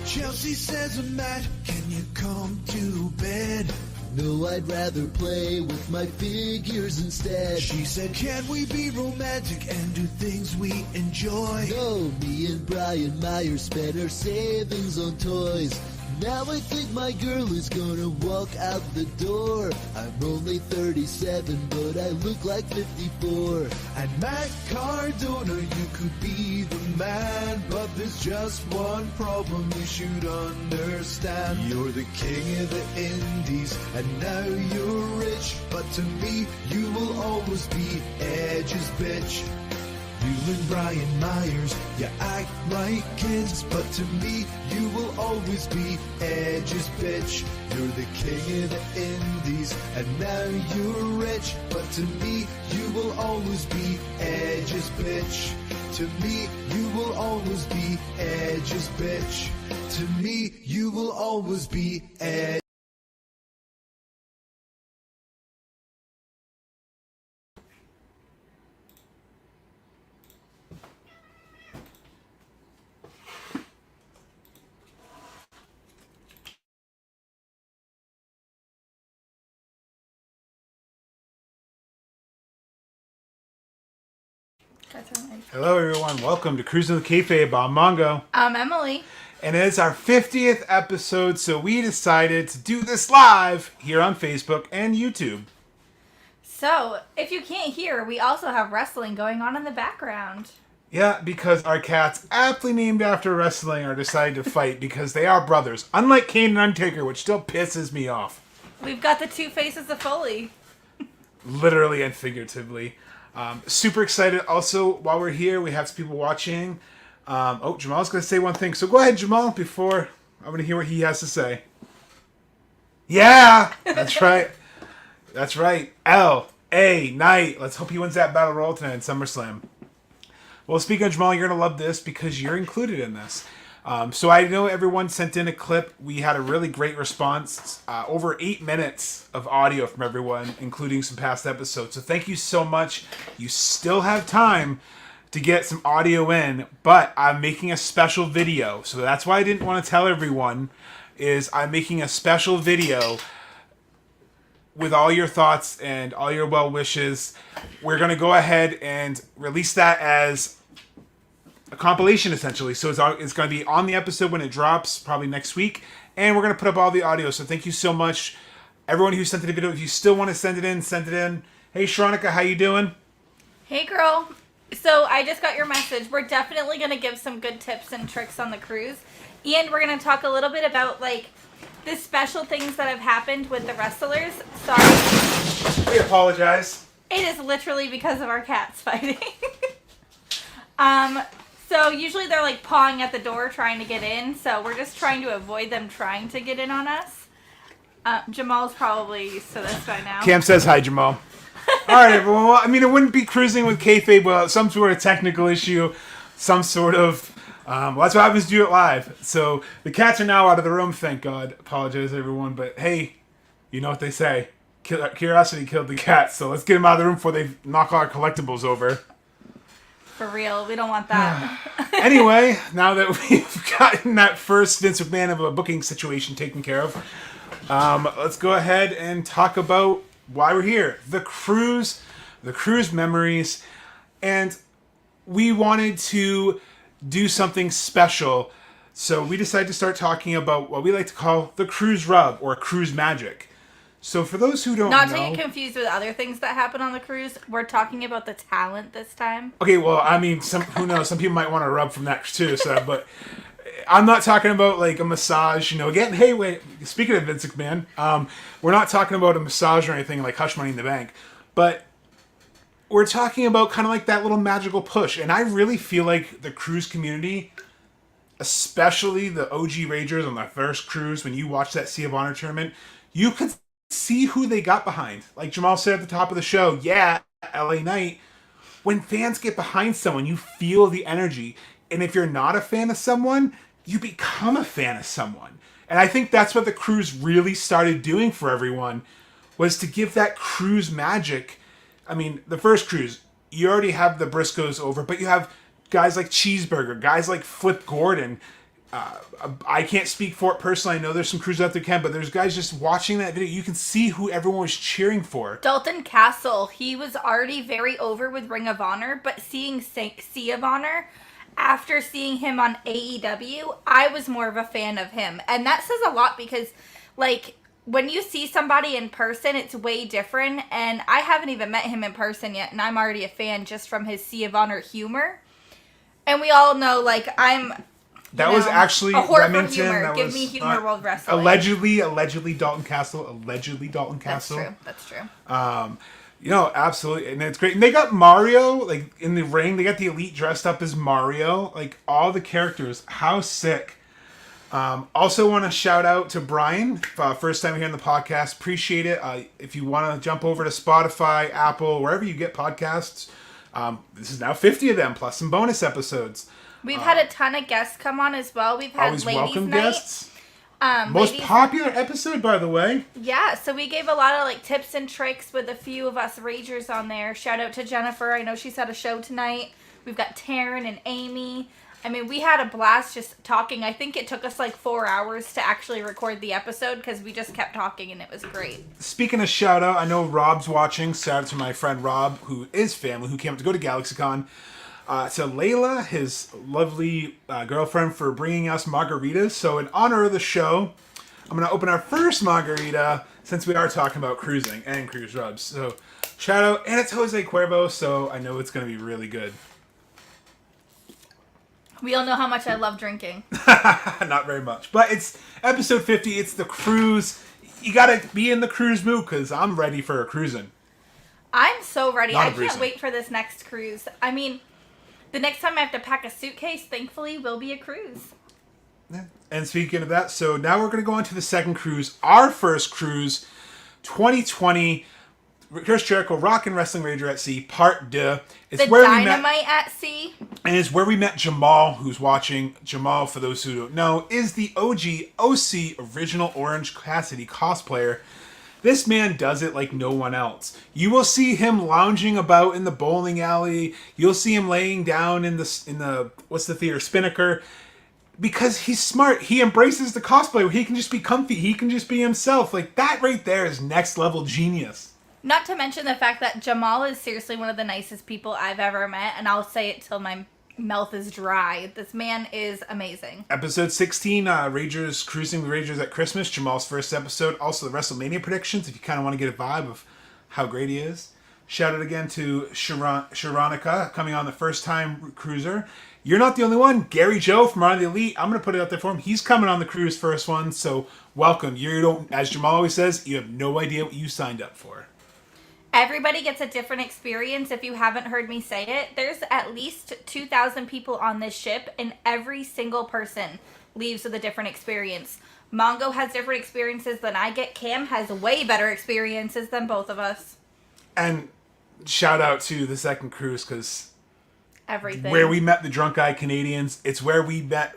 Chelsea says, Matt, can you come to bed? No, I'd rather play with my figures instead. She said, can we be romantic and do things we enjoy? No, me and Brian Myers spent our savings on toys. Now I think my girl is gonna walk out the door. I'm only 37, but I look like 54. And Matt Cardona, you could be the man, but there's just one problem you should understand. You're the king of the indies, and now you're rich, but to me, you will always be Edge's bitch. You and Brian Myers, you act like kids, but to me, you will always be Edge's bitch. You're the king of the indies, and now you're rich, but to me, you will always be Edge's bitch. To me, you will always be Edge's bitch. To me, you will always be Edge. Hello everyone, welcome to Cruising with Kayfabe. I'm Mongo. I'm Emily. And it is our 50th episode, so we decided to do this live here on Facebook and YouTube. So, if you can't hear, we also have wrestling going on in the background. Yeah, because our cats, aptly named after wrestling, are deciding to fight because they are brothers. Unlike Kane and Undertaker, which still pisses me off. We've got the two faces of Foley. Literally and figuratively. Super excited. Also, while we're here, we have some people watching. Jamal's going to say one thing. So go ahead, Jamal, before I'm going to hear what he has to say. Yeah! That's right. That's right. L.A. Knight. Let's hope he wins that Battle Royal tonight in SummerSlam. Well, speaking of Jamal, you're going to love this because you're included in this. So I know everyone sent in a clip. We had a really great response. Over 8 minutes of audio from everyone, including some past episodes. So thank you so much. You still have time to get some audio in, but I'm making a special video. So that's why I didn't want to tell everyone, is I'm making a special video with all your thoughts and all your well wishes. We're going to go ahead and release that as a compilation, essentially. So it's going to be on the episode when it drops, probably next week. And we're going to put up all the audio. So thank you so much, everyone who sent in a video. If you still want to send it in, send it in. Hey, Sharonica, how you doing? Hey, girl. So, I just got your message. We're definitely going to give some good tips and tricks on the cruise. And we're going to talk a little bit about, the special things that have happened with the wrestlers. Sorry. We apologize. It is literally because of our cats fighting. So usually they're pawing at the door trying to get in, so we're just trying to avoid them trying to get in on us. Jamal's probably used to this by now. Cam says hi, Jamal. All right, everyone. Well, it wouldn't be Cruising with Kayfabe without some sort of technical issue, some sort of... that's what happens to do it live. So the cats are now out of the room, thank God. Apologize, everyone, but hey, you know what they say. Curiosity killed the cats, so let's get them out of the room before they knock all our collectibles over. For real, we don't want that. Anyway, now that we've gotten that first Vince McMahon of a booking situation taken care of, let's go ahead and talk about why we're here. The cruise memories, and we wanted to do something special, so we decided to start talking about what we like to call the cruise rub, or cruise magic. So for those who don't know... Not to get confused with other things that happen on the cruise, we're talking about the talent this time. Okay, well, who knows? Some people might want to rub from that too, so, but I'm not talking about a massage, again, hey, wait, speaking of Vince McMahon, we're not talking about a massage or anything like Hush Money in the Bank, but we're talking about kind of that little magical push, and I really feel like the cruise community, especially the OG Ragers on the first cruise, when you watch that Sea of Honor tournament, you could see who they got behind. Like Jamal said at the top of the show, yeah, LA Knight. When fans get behind someone, you feel the energy. And if you're not a fan of someone, you become a fan of someone. And I think that's what the cruise really started doing for everyone, was to give that cruise magic. The first cruise, you already have the Briscoes over, but you have guys like Cheeseburger, guys like Flip Gordon, I can't speak for it personally. I know there's some crews out there can, but there's guys just watching that video. You can see who everyone was cheering for. Dalton Castle, he was already very over with Ring of Honor, but seeing Sea of Honor, after seeing him on AEW, I was more of a fan of him. And that says a lot because, like, when you see somebody in person, it's way different. And I haven't even met him in person yet, and I'm already a fan just from his Sea of Honor humor. And we all know, like, That was actually a horror for Remington. humor. That Give was me humor, World Wrestling. Allegedly Dalton Castle. That's true. Absolutely. And it's great. And they got Mario, like, in the ring. They got the Elite dressed up as Mario. Like, all the characters. How sick. Also want to shout out to Brian. First time here on the podcast. Appreciate it. If you want to jump over to Spotify, Apple, wherever you get podcasts, this is now 50 of them, plus some bonus episodes. We've had a ton of guests come on as well. We've had always Ladies welcome Night. Guests. Most popular episode, by the way. Yeah, so we gave a lot of like tips and tricks with a few of us ragers on there. Shout out to Jennifer. I know she's had a show tonight. We've got Taryn and Amy. I mean, we had a blast just talking. I think it took us like 4 hours to actually record the episode because we just kept talking and it was great. Speaking of shout out, I know Rob's watching. Shout out to my friend Rob, who is family, who came up to go to GalaxyCon. To Layla, his lovely girlfriend, for bringing us margaritas. So in honor of the show, I'm going to open our first margarita since we are talking about cruising and cruise rubs. So shout out. And it's Jose Cuervo, so I know it's going to be really good. We all know how much I love drinking. Not very much. But it's episode 50. It's the cruise. You got to be in the cruise mood because I'm ready for a cruising. I'm so ready. I can't breezing. wait for this next cruise. I mean, the next time I have to pack a suitcase, thankfully, will be a cruise. Yeah. And speaking of that, so now we're going to go on to the second cruise. Our first cruise, 2020, Chris Jericho, Rock and Wrestling Rager at Sea, Part 2. It's the where Dynamite at Sea. And it's where we met Jamal, who's watching. Jamal, for those who don't know, is the OG, OC, original Orange Cassidy cosplayer. This man does it like no one else. You will see him lounging about in the bowling alley. You'll see him laying down in the what's the theater, Spinnaker, because he's smart. He embraces the cosplay where he can just be comfy. He can just be himself. Like, that right there is next level genius. Not to mention the fact that Jamal is seriously one of the nicest people I've ever met, and I'll say it till my mouth is dry. This man is amazing. Episode 16, Ragers Cruising with Ragers at Christmas, Jamal's first episode. Also the WrestleMania predictions, if you kind of want to get a vibe of how great he is. Shout out again to Sharonica, coming on the first time cruiser. You're not the only one. Gary Joe from Ron the Elite, I'm going to put it out there for him. He's coming on the cruise first one, so welcome. You don't, as Jamal always says, you have no idea what you signed up for. Everybody gets a different experience. If you haven't heard me say it, there's at least 2,000 people on this ship, and every single person leaves with a different experience. Mongo has different experiences than I get. Cam has way better experiences than both of us. And shout out to the second cruise, because everything. Where we met the drunk-eyed Canadians, it's where we met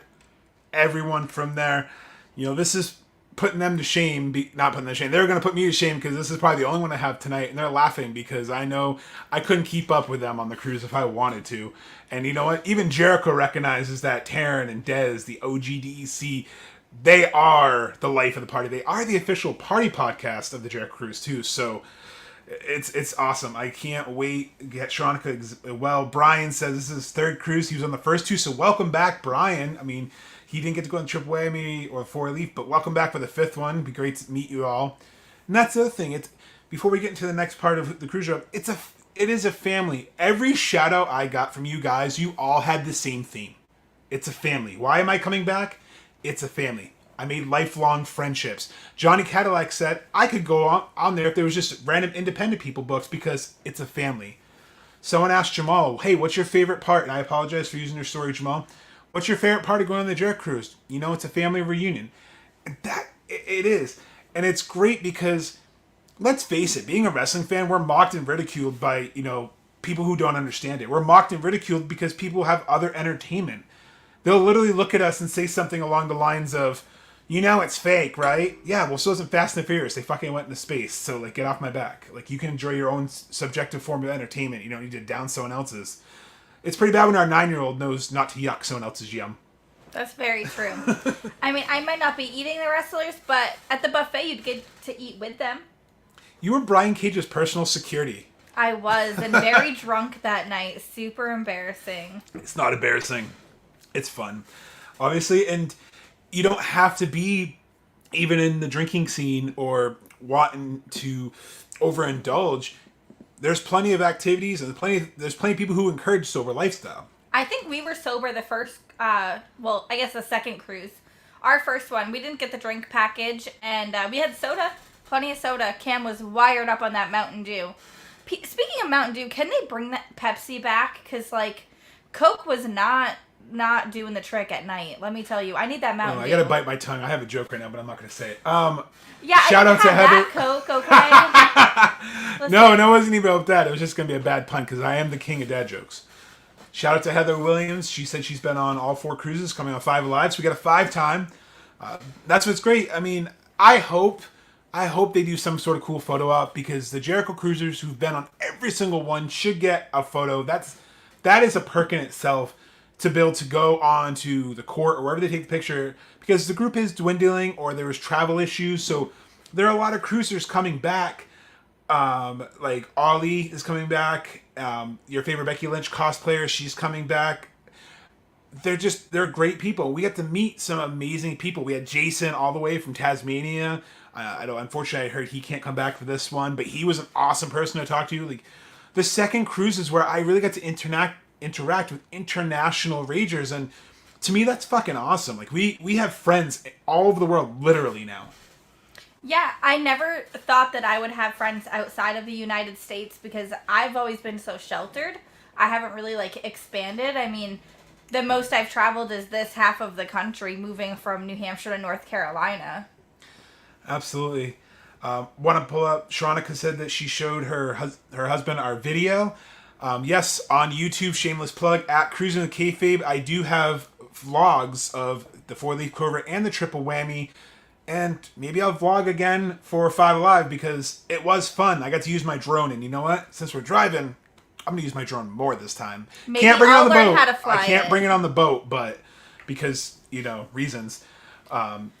everyone from there. You know, this is putting them to shame, not putting them to shame. They're going to put me to shame because this is probably the only one I have tonight, and they're laughing because I know I couldn't keep up with them on the cruise if I wanted to. And you know what? Even Jericho recognizes that Taryn and Dez, the OGDEC, they are the life of the party. They are the official party podcast of the Jericho Cruise too. So it's awesome. I can't wait to get Sharonica. Well, Brian says this is his third cruise. He was on the first two, so welcome back, Brian. I mean, he didn't get to go on the AAA or 4-Leaf, but welcome back for the fifth one. It'd be great to meet you all. And that's the other thing. It's before we get into the next part of the cruise ship, it is a family. Every shout out I got from you guys, you all had the same theme. It's a family. Why am I coming back? It's a family. I made lifelong friendships. Johnny Cadillac said I could go on there if there was just random independent people books because it's a family. Someone asked Jamal, hey, what's your favorite part? And I apologize for using your story, Jamal. What's your favorite part of going on the Jericho Cruise? You know, it's a family reunion. It is. And it's great because, let's face it, being a wrestling fan, we're mocked and ridiculed by, you know, people who don't understand it. We're mocked and ridiculed because people have other entertainment. They'll literally look at us and say something along the lines of, you know it's fake, right? Yeah, well, so isn't Fast and the Furious. They fucking went into space, so, like, get off my back. Like, you can enjoy your own subjective form of entertainment. You don't need to down someone else's. It's pretty bad when our 9-year-old knows not to yuck someone else's yum. That's very true. I mean, I might not be eating the wrestlers, but at the buffet, you'd get to eat with them. You were Brian Cage's personal security. I was, and very drunk that night. Super embarrassing. It's not embarrassing. It's fun. Obviously, and you don't have to be even in the drinking scene or wanting to overindulge. There's plenty of activities and there's plenty of people who encourage sober lifestyle. I think we were sober the first, I guess the second cruise. Our first one, we didn't get the drink package, and we had soda, plenty of soda. Cam was wired up on that Mountain Dew. Speaking of Mountain Dew, can they bring that Pepsi back? Because, like, Coke was not doing the trick at night. Let me tell you, I need that Mountain Dew. I gotta bite my tongue. I have a joke right now, but I'm not gonna say it. Yeah, shout out to Heather. Coke, okay? No, it wasn't even about that. It was just gonna be a bad pun because I am the king of dad jokes. Shout out to Heather Williams. She said she's been on all 4 cruises, coming on 5 Alive. So we got a 5-time. That's what's great. I mean, I hope they do some sort of cool photo op because the Jericho cruisers who've been on every single one should get a photo. That is a perk in itself to be able to go on to the court or wherever they take the picture because the group is dwindling or there was travel issues. So there are a lot of cruisers coming back. Like Ollie is coming back. Your favorite Becky Lynch cosplayer, she's coming back. They're great people. We got to meet some amazing people. We had Jason all the way from Tasmania. Unfortunately, I heard he can't come back for this one, but he was an awesome person to talk to. Like the second cruise is where I really got to interact with international ragers, and to me, that's fucking awesome. Like we have friends all over the world, literally now. Yeah, I never thought that I would have friends outside of the United States because I've always been so sheltered. I haven't really, like, expanded. I mean, the most I've traveled is this half of the country, moving from New Hampshire to North Carolina. Absolutely. Want to pull up, Sharonica said that she showed her husband our video. Yes, on YouTube, shameless plug, at Cruising with Kayfabe, I do have vlogs of the 4-Leaf Clover and the Triple Whammy. And maybe I'll vlog again for 5 Alive because it was fun. I got to use my drone, and you know what? Since we're driving, I'm gonna use my drone more this time. Maybe I'll learn how to fly I can't bring it on the boat, but because reasons.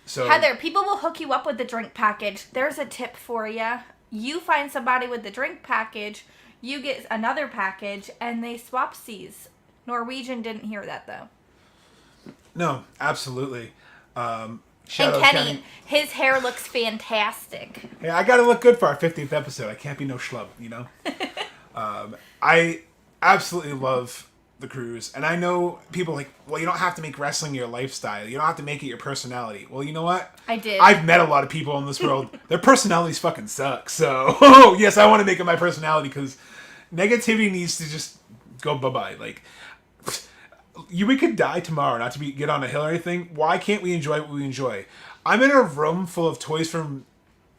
So Heather, people will hook you up with the drink package. There's a tip for you. You find somebody with the drink package, you get another package, and they swap seas. Norwegian didn't hear that though. No, absolutely. And Kenny, his hair looks fantastic. Yeah, I gotta look good for our 50th episode. I can't be no schlub, I absolutely love the cruise. And I know people like, well, you don't have to make wrestling your lifestyle. You don't have to make it your personality. Well, you know what? I did. I've met a lot of people in this world. Their personalities fucking suck. So, yes, I want to make it my personality because negativity needs to just go bye-bye. Like, we could die tomorrow, not to get on a hill or anything. Why can't we enjoy what we enjoy? I'm in a room full of toys from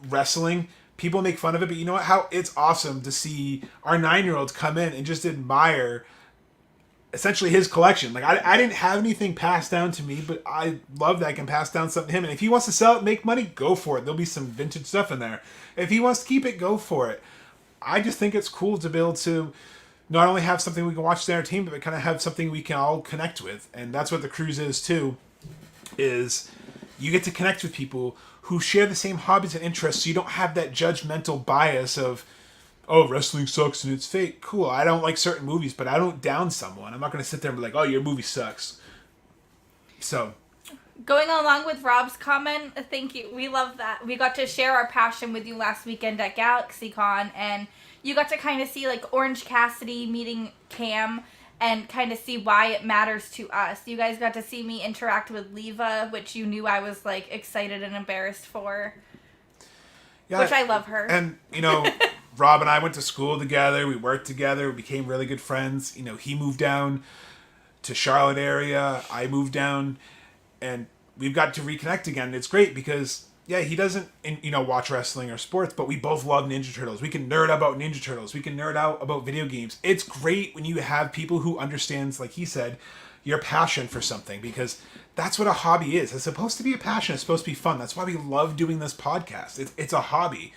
wrestling. People make fun of it, but you know what? How it's awesome to see our 9-year-olds come in and just admire essentially his collection. Like I didn't have anything passed down to me, but I love that I can pass down something to him. And if he wants to sell it, make money, go for it. There'll be some vintage stuff in there. If he wants to keep it, go for it. I just think it's cool to be able to not only have something we can watch to entertain, but kind of have something we can all connect with. And that's what the cruise is too, is you get to connect with people who share the same hobbies and interests, so you don't have that judgmental bias of, oh, wrestling sucks and it's fake. Cool, I don't like certain movies, but I don't down someone. I'm not going to sit there and be like, oh, your movie sucks. So, going along with Rob's comment, thank you. We love that. We got to share our passion with you last weekend at GalaxyCon, and you got to kind of see like Orange Cassidy meeting Cam and kind of see why it matters to us. You guys got to see me interact with Leva, which you knew I was like excited and embarrassed for. Yeah, which I love her. And, Rob and I went to school together. We worked together. We became really good friends. He moved down to Charlotte area. I moved down. And we've got to reconnect again. It's great because, yeah, he doesn't, watch wrestling or sports, but we both love Ninja Turtles. We can nerd out about Ninja Turtles. We can nerd out about video games. It's great when you have people who understands, like he said, your passion for something, because that's what a hobby is. It's supposed to be a passion. It's supposed to be fun. That's why we love doing this podcast. It's a hobby.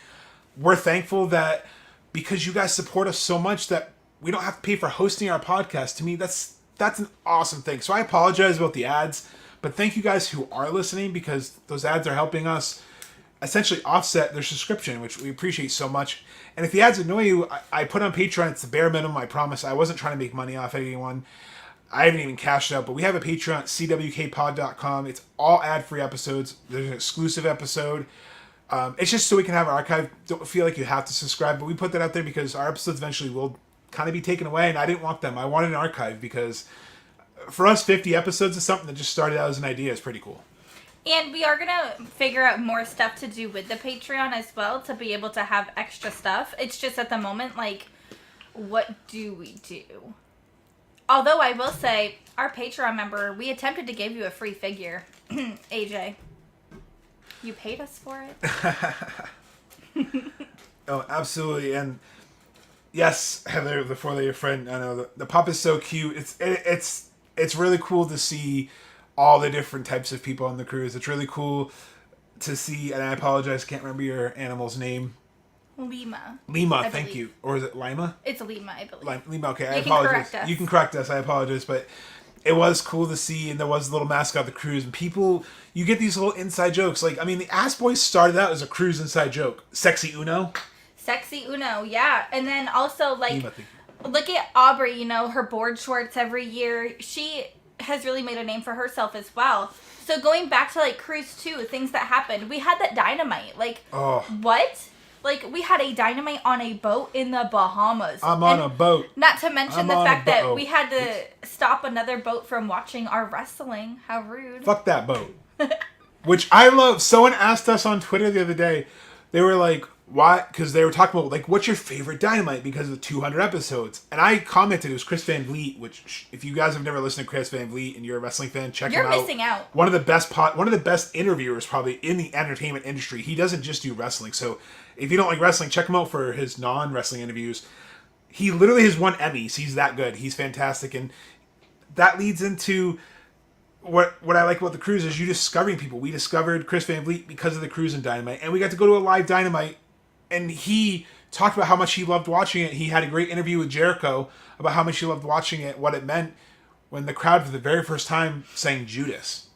We're thankful that because you guys support us so much that we don't have to pay for hosting our podcast. To me, that's an awesome thing. So I apologize about the ads, But thank you guys who are listening, because those ads are helping us essentially offset their subscription, which we appreciate so much. And if the ads annoy you, I put on Patreon. It's the bare minimum, I promise. I wasn't trying to make money off anyone. I haven't even cashed out, but we have a Patreon, cwkpod.com. It's all ad-free episodes. There's an exclusive episode. It's just so we can have our archive. Don't feel like you have to subscribe, but we put that out there because our episodes eventually will kind of be taken away, and I didn't want them. I wanted an archive because for us, 50 episodes is something that just started out as an idea. It's pretty cool. And we are going to figure out more stuff to do with the Patreon as well to be able to have extra stuff. It's just at the moment, like, what do we do? Although I will say, our Patreon member, we attempted to give you a free figure. AJ. You paid us for it? Oh, absolutely. And yes, Heather, the four-legged friend, I know the pup is so cute. It's really cool to see all the different types of people on the cruise. It's really cool to see, and I apologize, can't remember your animal's name. Lima, thank you. Or is it Lima? It's Lima, I believe. Lima, okay, I You apologize. can correct us. You can correct us, I apologize, but it was cool to see, and there was a little mascot of the cruise, and people, you get these little inside jokes. Like, I mean, the Ass Boys started out as a cruise inside joke. Sexy Uno. Sexy Uno, yeah. And then also, like, Lima, thank you. look at Aubrey, her board shorts every year. She has really made a name for herself as well. So going back to, like, Cruise 2, things that happened. We had that dynamite. Like, what? Like, we had a dynamite on a boat in the Bahamas. I'm on a boat. Not to mention the fact that we had to Oops. stop another boat from watching our wrestling. How rude. Fuck that boat. Which I love. Someone asked us on Twitter the other day, they were like, why? Because they were talking about, like, what's your favorite Dynamite because of the 200 episodes? And I commented it was Chris Van Vliet, which, if you guys have never listened to Chris Van Vliet and you're a wrestling fan, check him out. You're missing out. One of the best interviewers probably in the entertainment industry. He doesn't just do wrestling. So if you don't like wrestling, check him out for his non-wrestling interviews. He literally has won Emmys. He's that good. He's fantastic. And that leads into what I like about the cruise is you discovering people. We discovered Chris Van Vliet because of the cruise and Dynamite. And we got to go to a live Dynamite. And he talked about how much he loved watching it. He had a great interview with Jericho about how much he loved watching it, what it meant when the crowd for the very first time sang Judas.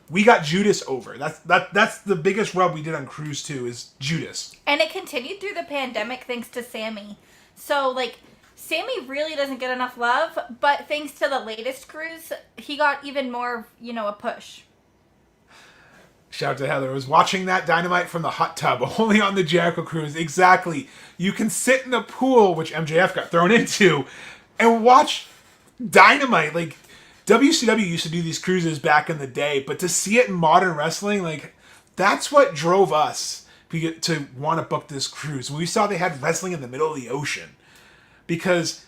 We got Judas over. That's the biggest rub we did on Cruise 2 is Judas. And it continued through the pandemic thanks to Sammy. So, like, Sammy really doesn't get enough love, but thanks to the latest cruise, he got even more, a push. Shout out to Heather. I was watching that Dynamite from the hot tub, only on the Jericho cruise. Exactly. You can sit in the pool, which MJF got thrown into, and watch Dynamite. Like, WCW used to do these cruises back in the day, but to see it in modern wrestling, like, that's what drove us to want to book this cruise. We saw they had wrestling in the middle of the ocean. Because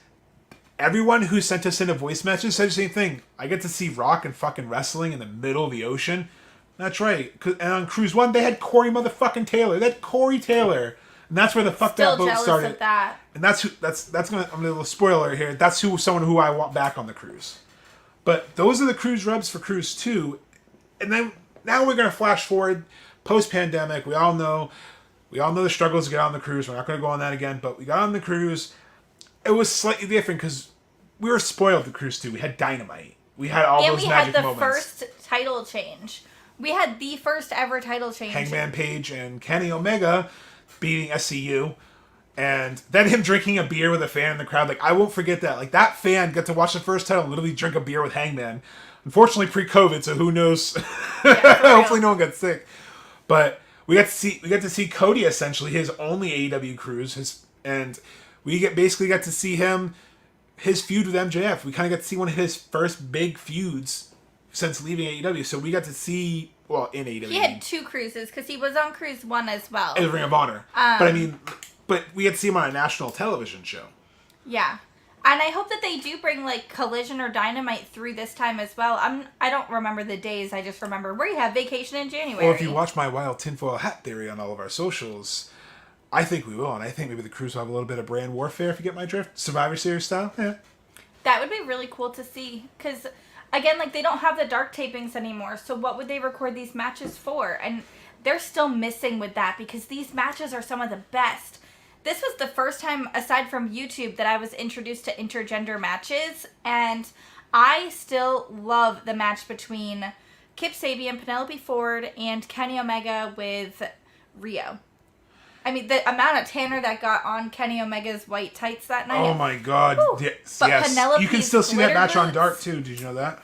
everyone who sent us in a voice message said the same thing. I get to see Rock and fucking wrestling in the middle of the ocean. That's right. And on Cruise 1, they had Corey motherfucking Taylor. They had Corey Taylor. And that's where the fuck Still that boat jealous started. of that. And that's gonna, I'm gonna spoiler here. That's someone who I want back on the cruise. But those are the cruise rubs for Cruise 2. And then now we're gonna flash forward post-pandemic. We all know the struggles to get on the cruise. We're not gonna go on that again, but we got on the cruise. It was slightly different because we were spoiled with Cruise 2. We had Dynamite. We had all those magic moments. And we had the first title change. We had the first ever title change. Hangman Page and Kenny Omega beating SCU. And then him drinking a beer with a fan in the crowd. Like, I won't forget that. Like, that fan got to watch the first title and literally drink a beer with Hangman. Unfortunately, pre-COVID, so who knows? Yeah, Hopefully no one got sick. But we got to see Cody, essentially, his only AEW cruise. And we basically got to see his feud with MJF. We kind of got to see one of his first big feuds since leaving AEW. So we got to see, well, in AEW. He had 2 cruises because he was on Cruise 1 as well. As Ring of Honor. But we had to see him on a national television show. Yeah. And I hope that they do bring, like, Collision or Dynamite through this time as well. I don't remember the days. I just remember we have vacation in January. Well, if you watch my wild tinfoil hat theory on all of our socials, I think we will. And I think maybe the cruise will have a little bit of brand warfare, if you get my drift. Survivor Series style. Yeah. That would be really cool to see. Because, again, like, they don't have the dark tapings anymore. So what would they record these matches for? And they're still missing with that because these matches are some of the best. This was the first time, aside from YouTube, that I was introduced to intergender matches. And I still love the match between Kip Sabian, Penelope Ford, and Kenny Omega with Rio. I mean, the amount of tanner that got on Kenny Omega's white tights that night. Oh my God! Yes, But yes. Penelope's You can still see that glitter match on boots? Dark too. Did you know that?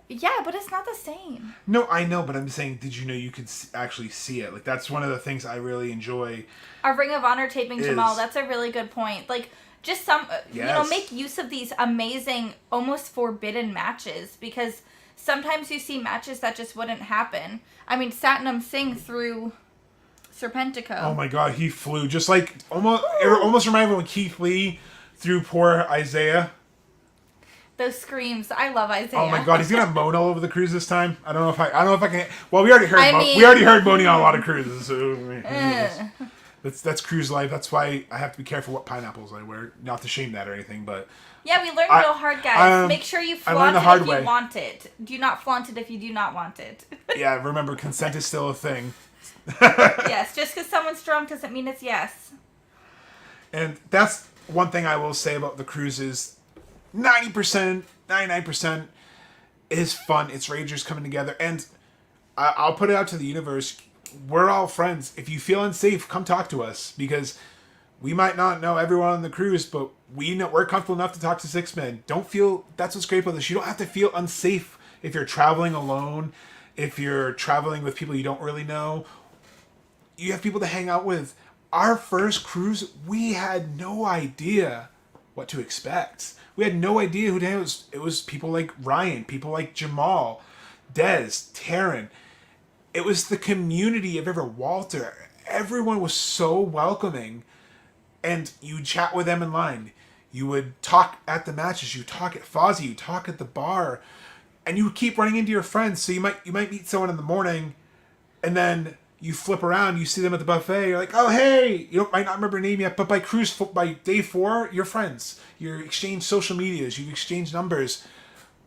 Yeah, but it's not the same. No, I know, but I'm saying, did you know you could actually see it? Like, that's one of the things I really enjoy. Our Ring of Honor taping, Is- Jamal, that's a really good point. Like, just Yes. make use of these amazing, almost forbidden matches, because sometimes you see matches that just wouldn't happen. I mean, Satnam Singh through Serpentico. Oh my God, he flew just like almost. It almost reminded me when Keith Lee threw poor Isaiah. Those screams. I love Isaiah. Oh my God, he's gonna moan all over the cruise this time. I don't know if I can. Well, we already heard. I mean- we already heard moaning on a lot of cruises. So that's cruise life. That's why I have to be careful what pineapples I wear. Not to shame that or anything, but Yeah, we learned real hard, guys. Make sure you I learned flaunt the it hard if way. you want it. Do not flaunt it if you do not want it. yeah. Remember, consent is still a thing. Yes, just because someone's drunk doesn't mean it's yes. And that's one thing I will say about the cruises. 90%, 99% is fun. It's Ragers coming together. And I'll put it out to the universe. We're all friends. If you feel unsafe, come talk to us. Because we might not know everyone on the cruise, but we're comfortable enough to talk to six men. Don't feel... That's what's great about this. You don't have to feel unsafe if you're traveling alone. If you're traveling with people you don't really know. You have people to hang out with. Our first cruise, we had no idea what to expect. We had no idea who it was. It was people like Ryan, people like Jamal, Dez, Taryn. It was the community of Walter. Everyone was so welcoming. And you chat with them in line. You would talk at the matches. You talk at Fozzie. You talk at the bar. And you keep running into your friends. So you might meet someone in the morning. And then you flip around, you see them at the buffet, you're like, oh, hey! You might not remember their name yet, but by day 4, you're friends. You exchange social medias, you've exchanged numbers.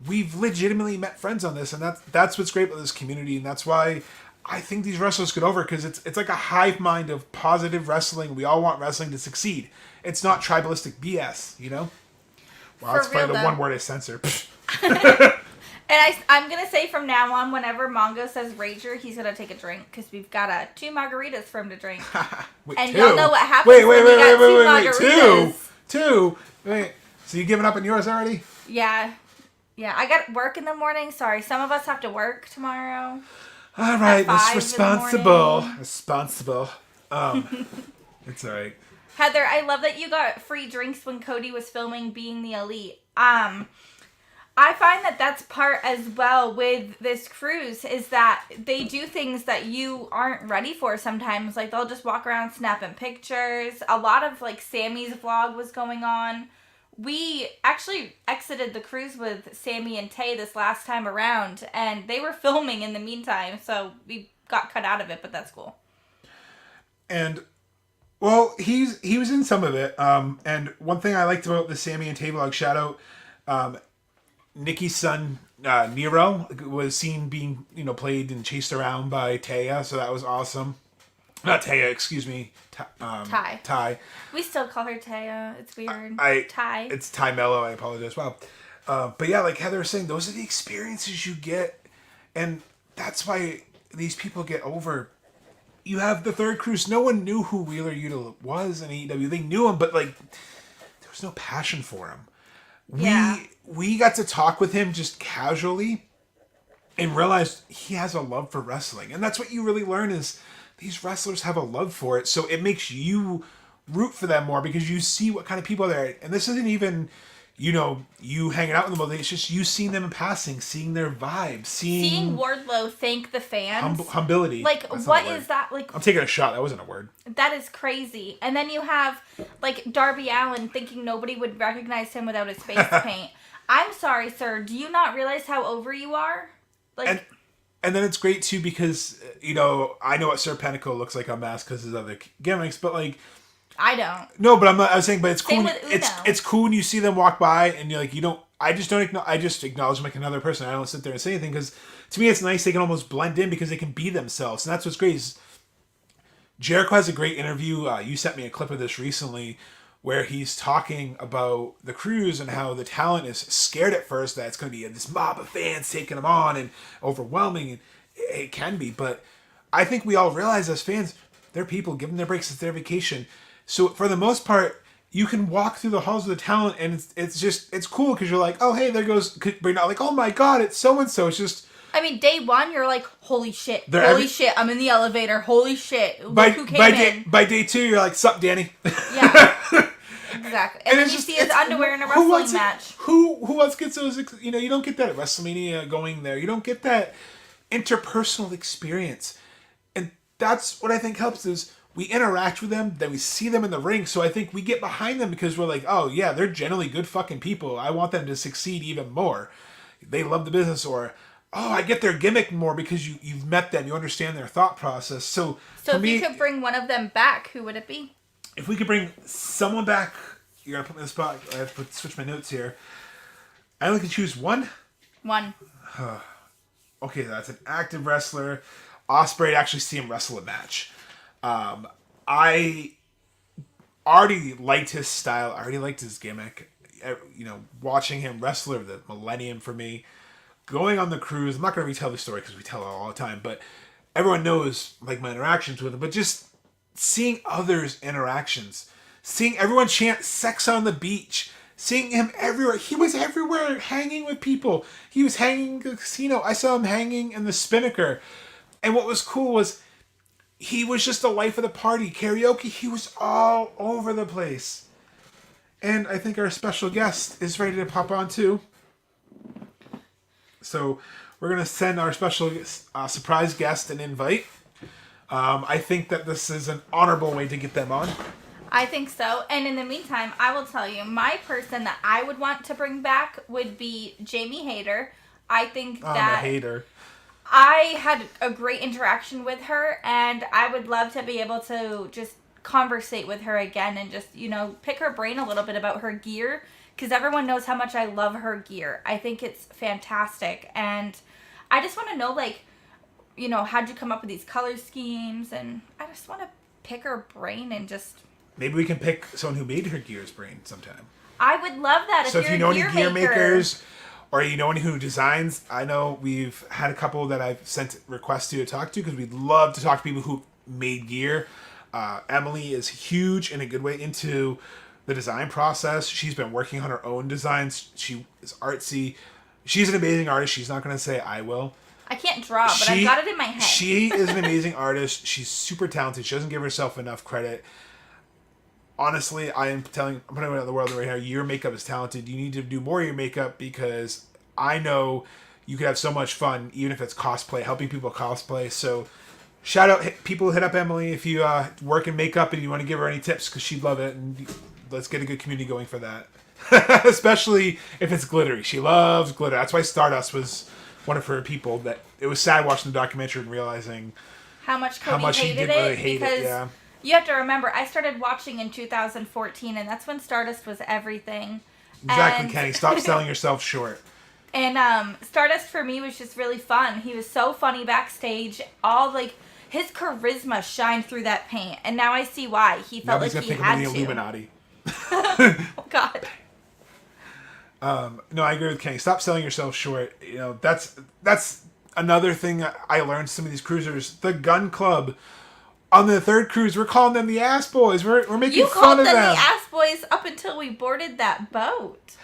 We've legitimately met friends on this, and that's what's great about this community, and that's why I think these wrestlers get over, because it's like a hive mind of positive wrestling. We all want wrestling to succeed. It's not tribalistic BS, you know? Wow, that's probably the one word I censor. And I'm going to say from now on, whenever Mongo says Rager, he's going to take a drink, because we've got 2 margaritas for him to drink. Wait, and 2? y'all know what happens when you got 2 margaritas. Two? Wait, so you giving up on yours already? Yeah. Yeah, I got work in the morning. Sorry, some of us have to work tomorrow. All right, that's 5 responsible. in the morning. Responsible. It's all right. Heather, I love that you got free drinks when Cody was filming Being the Elite. I find that that's part as well with this cruise, is that they do things that you aren't ready for sometimes. Like, they'll just walk around snapping pictures. A lot of, like, Sammy's vlog was going on. We actually exited the cruise with Sammy and Tay this last time around, and they were filming in the meantime, so we got cut out of it, but that's cool. And, well, he was in some of it. And one thing I liked about the Sammy and Tay vlog, shout out, Nikki's son, Nero, was seen being, played and chased around by Taya, so that was awesome. Not Taya, excuse me. Ty. Ty. We still call her Taya. It's weird. Ty. It's Ty Mello, I apologize. Wow. But yeah, like Heather was saying, those are the experiences you get, and that's why these people get over. You have the third cruise. No one knew who Wheeler Yuta was in AEW. They knew him, but, like, there was no passion for him. We got to talk with him just casually and realized he has a love for wrestling. And that's what you really learn, is these wrestlers have a love for it. So it makes you root for them more, because you see what kind of people they're. And this isn't even, you hanging out with them. It's just you seeing them in passing, seeing their vibe, seeing Wardlow thank the fans. Humility. Like, what is that? Like, I'm taking a shot. That wasn't a word. That is crazy. And then you have, like, Darby Allin thinking nobody would recognize him without his face paint. I'm sorry, sir. Do you not realize how over you are? Like, and then it's great, too, because, I know what Serpentico looks like on mask because of his other gimmicks, but, like... I don't. No, but I was saying, but it's cool. Same with Uno. It's cool when you see them walk by and you're like, I just acknowledge them like another person. I don't sit there and say anything, because to me it's nice. They can almost blend in because they can be themselves. And that's what's great. Jericho has a great interview. You sent me a clip of this recently where he's talking about the cruise and how the talent is scared at first that it's going to be this mob of fans taking them on and overwhelming, and it can be, but I think we all realize as fans, they're people, give them their breaks, it's their vacation. So for the most part, you can walk through the halls of the talent, and it's cool because you're like, oh hey, there goes, but you're not like, oh my god, it's so and so. It's just, I mean, day one, you're like, holy shit, shit, I'm in the elevator, holy shit, look who came in. By day two, you're like, sup, Danny? Yeah, exactly. And then you see his underwear in a wrestling match. Who else gets those, you don't get that at WrestleMania going there. You don't get that interpersonal experience. And that's what I think helps is we interact with them, then we see them in the ring, so I think we get behind them because we're like, oh yeah, they're generally good fucking people. I want them to succeed even more. They love the business, or oh, I get their gimmick more because you've met them, you understand their thought process. So if you could bring one of them back, who would it be? If we could bring someone back, you gotta put me in the spot. I have to switch my notes here. I only can choose one. One. Okay, that's an active wrestler. Ospreay, to actually see him wrestle a match. I already liked his style. I already liked his gimmick. Watching him wrestle over the millennium for me. Going on the cruise, I'm not going to retell the story because we tell it all the time, but everyone knows like my interactions with him. But just seeing others' interactions, seeing everyone chant "sex on the beach," seeing him everywhere. He was everywhere, hanging with people. He was hanging in the casino. I saw him hanging in the Spinnaker. And what was cool was he was just the life of the party. Karaoke, he was all over the place. And I think our special guest is ready to pop on too. So we're going to send our special surprise guest an invite. I think that this is an honorable way to get them on. I think so. And in the meantime, I will tell you, my person that I would want to bring back would be Jamie Hayter. I think that... I'm a hater. I had a great interaction with her, and I would love to be able to just conversate with her again and just, pick her brain a little bit about her gear, because everyone knows how much I love her gear. I think it's fantastic, and I just want to know, how'd you come up with these color schemes, and I just want to pick her brain and just... Maybe we can pick someone who made her gear's brain sometime. I would love that. So if you know any gear makers... Or you know anyone who designs? I know we've had a couple that I've sent requests to talk to because we'd love to talk to people who made gear. Emily is huge in a good way into the design process. She's been working on her own designs. She is artsy. She's an amazing artist. She's not going to say I will. I can't draw, but I've got it in my head. She is an amazing artist. She's super talented. She doesn't give herself enough credit. Honestly, I'm putting it out in the world right now, your makeup is talented. You need to do more of your makeup because I know you could have so much fun, even if it's cosplay, helping people cosplay. So shout out, people hit up Emily if you work in makeup and you want to give her any tips because she'd love it. And let's get a good community going for that. Especially if it's glittery. She loves glitter. That's why Stardust was one of her people. That it was sad watching the documentary and realizing how much he didn't really hate it. Yeah. You have to remember, I started watching in 2014, and that's when Stardust was everything. Exactly, Kenny. Stop selling yourself short. And Stardust, for me, was just really fun. He was so funny backstage. His charisma shined through that paint. And now I see why. He felt like he had to. The Illuminati. Oh, God. No, I agree with Kenny. Stop selling yourself short. That's another thing I learned some of these cruisers. The Gun Club... On the third cruise, we're calling them the Ass Boys. We're making fun of them. You called them the Ass Boys up until we boarded that boat.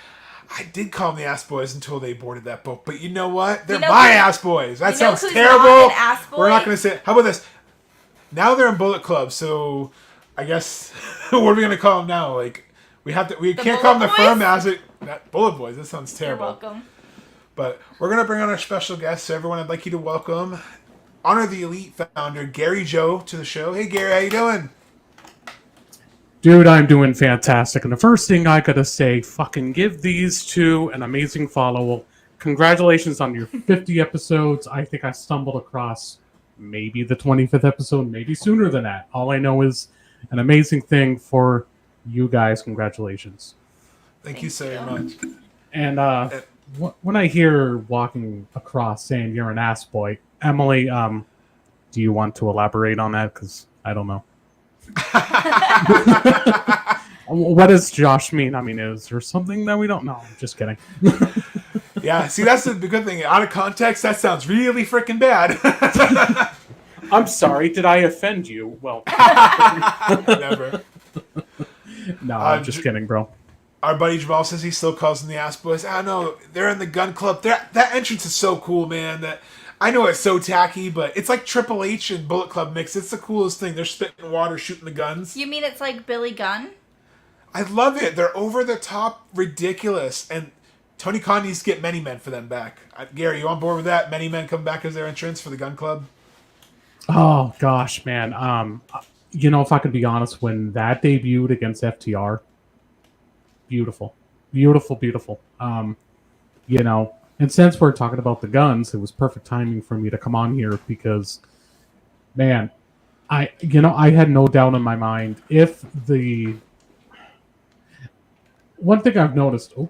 I did call them the Ass Boys until they boarded that boat. But you know what? They're my Ass Boys. That sounds terrible. Not an ass boy? We're not going to say it. How about this? Now they're in Bullet Club, so I guess what are we going to call them now? We can't call them the Firm Ass. Bullet Boys. That sounds terrible. You're welcome. But we're going to bring on our special guest. So everyone, I'd like you to welcome Honor the Elite founder, Gary Joe, to the show. Hey, Gary, how you doing? Dude, I'm doing fantastic. And the first thing I gotta say, fucking give these two an amazing follow. Congratulations on your 50 episodes. I think I stumbled across maybe the 25th episode, maybe sooner than that. All I know is an amazing thing for you guys. Congratulations. Thank you so much. And when I hear walking across saying you're an ass boy, Emily, do you want to elaborate on that? Because I don't know. What does Josh mean? I mean, is there something that we don't know? Just kidding. Yeah, see, that's the good thing. Out of context, that sounds really freaking bad. I'm sorry. Did I offend you? Well, Never. no, I'm just kidding, bro. Our buddy Jamal says he still calls them the Ass Boys. I don't know. They're in the gun club. That entrance is so cool, man. That I know it's so tacky, but it's like Triple H and Bullet Club mix. It's the coolest thing. They're spitting water, shooting the guns. You mean it's like Billy Gunn? I love it. They're over the top, ridiculous, and Tony Khan needs to get Many Men for them back. Gary, you on board with that? Many Men come back as their entrance for the gun club? Oh gosh, man. If I could be honest, when that debuted against FTR, beautiful. And since we're talking about the guns, it was perfect timing for me to come on here because, man, I had no doubt in my mind if the one thing I've noticed. Oh,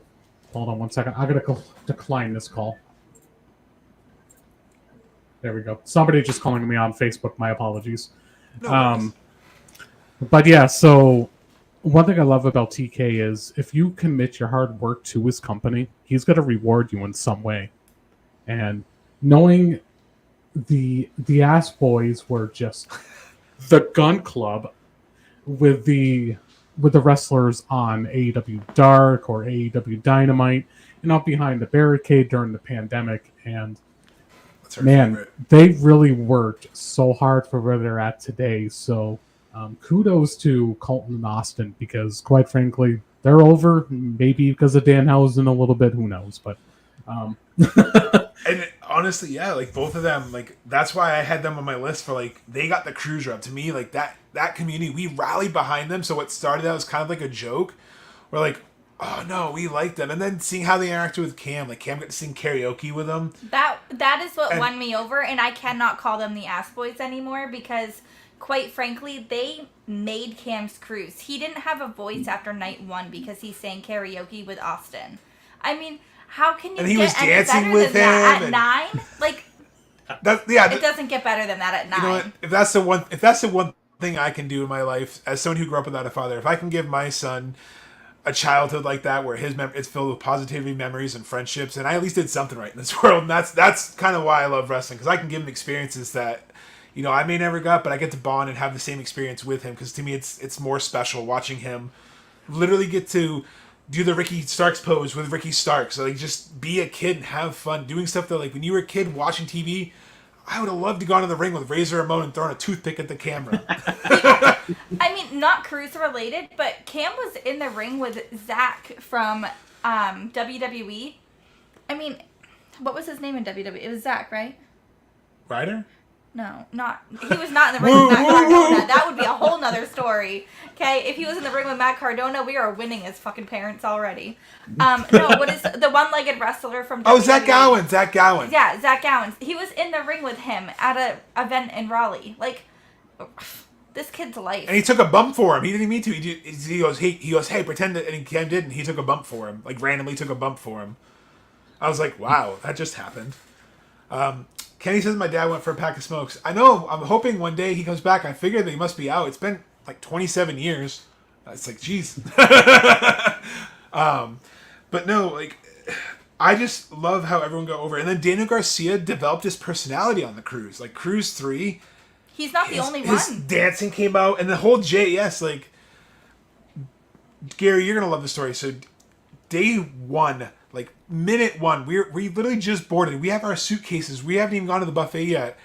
hold on one second. I gotta decline this call. There we go. Somebody just calling me on Facebook. My apologies. No but yeah, so one thing I love about TK is if you commit your hard work to his company, he's going to reward you in some way. And knowing the Ass Boys were just the gun club with the wrestlers on AEW Dark or AEW Dynamite, behind the barricade during the pandemic, and man, favorite. They really worked so hard for where they're at today. So kudos to Colton and Austin because, quite frankly, they're over. Maybe because of Danhausen a little bit. Who knows? But and honestly, yeah, like both of them, like that's why I had them on my list for like they got the cruise rep. To me, like that community, we rallied behind them. So what started out as kind of like a joke. We're like, oh no, we like them, and then seeing how they interacted with Cam, like Cam got to sing karaoke with them. That is what won me over, and I cannot call them the Ass Boys anymore because, quite frankly, they made Cam's cruise. He didn't have a voice after night 1 because he sang karaoke with Austin. I mean, how can you and he get was any dancing better with than him that at 9? Like, it doesn't get better than that at 9. You know what? If that's the one thing I can do in my life as someone who grew up without a father, if I can give my son a childhood like that where it's filled with positivity, memories, and friendships, and I at least did something right in this world. And that's kind of why I love wrestling, because I can give him experiences that I may never got, but I get to bond and have the same experience with him. Because to me, it's more special watching him literally get to do the Ricky Starks pose with Ricky Starks. So, like, just be a kid and have fun doing stuff that, like, when you were a kid watching TV, I would have loved to go into the ring with Razor Ramon and thrown a toothpick at the camera. I mean, not cruise related, but Cam was in the ring with Zach from WWE. I mean, what was his name in WWE? It was Zach, right? Ryder? No, not. He was not in the ring with Matt Cardona. That would be a whole nother story. Okay, if he was in the ring with Matt Cardona, we are winning as fucking parents already. No, what is the one-legged wrestler from WWE? Oh, Zach Gowen. Yeah, Zach Gowen. He was in the ring with him at an event in Raleigh. Like, this kid's life. And he took a bump for him. He didn't mean to. He goes, hey, pretend that, and Cam didn't. He took a bump for him. Like, randomly took a bump for him. I was like, wow, that just happened. Kenny says my dad went for a pack of smokes. I know. I'm hoping one day he comes back. I figured that he must be out. It's been like 27 years. It's like, jeez. But no, like, I just love how everyone got over it. And then Daniel Garcia developed his personality on the cruise. Like, Cruise 3. He's not the only one. His dancing came out. And the whole JS, like, Gary, you're going to love the story. So, day 1... like, minute 1, we literally just boarded. We have our suitcases. We haven't even gone to the buffet yet.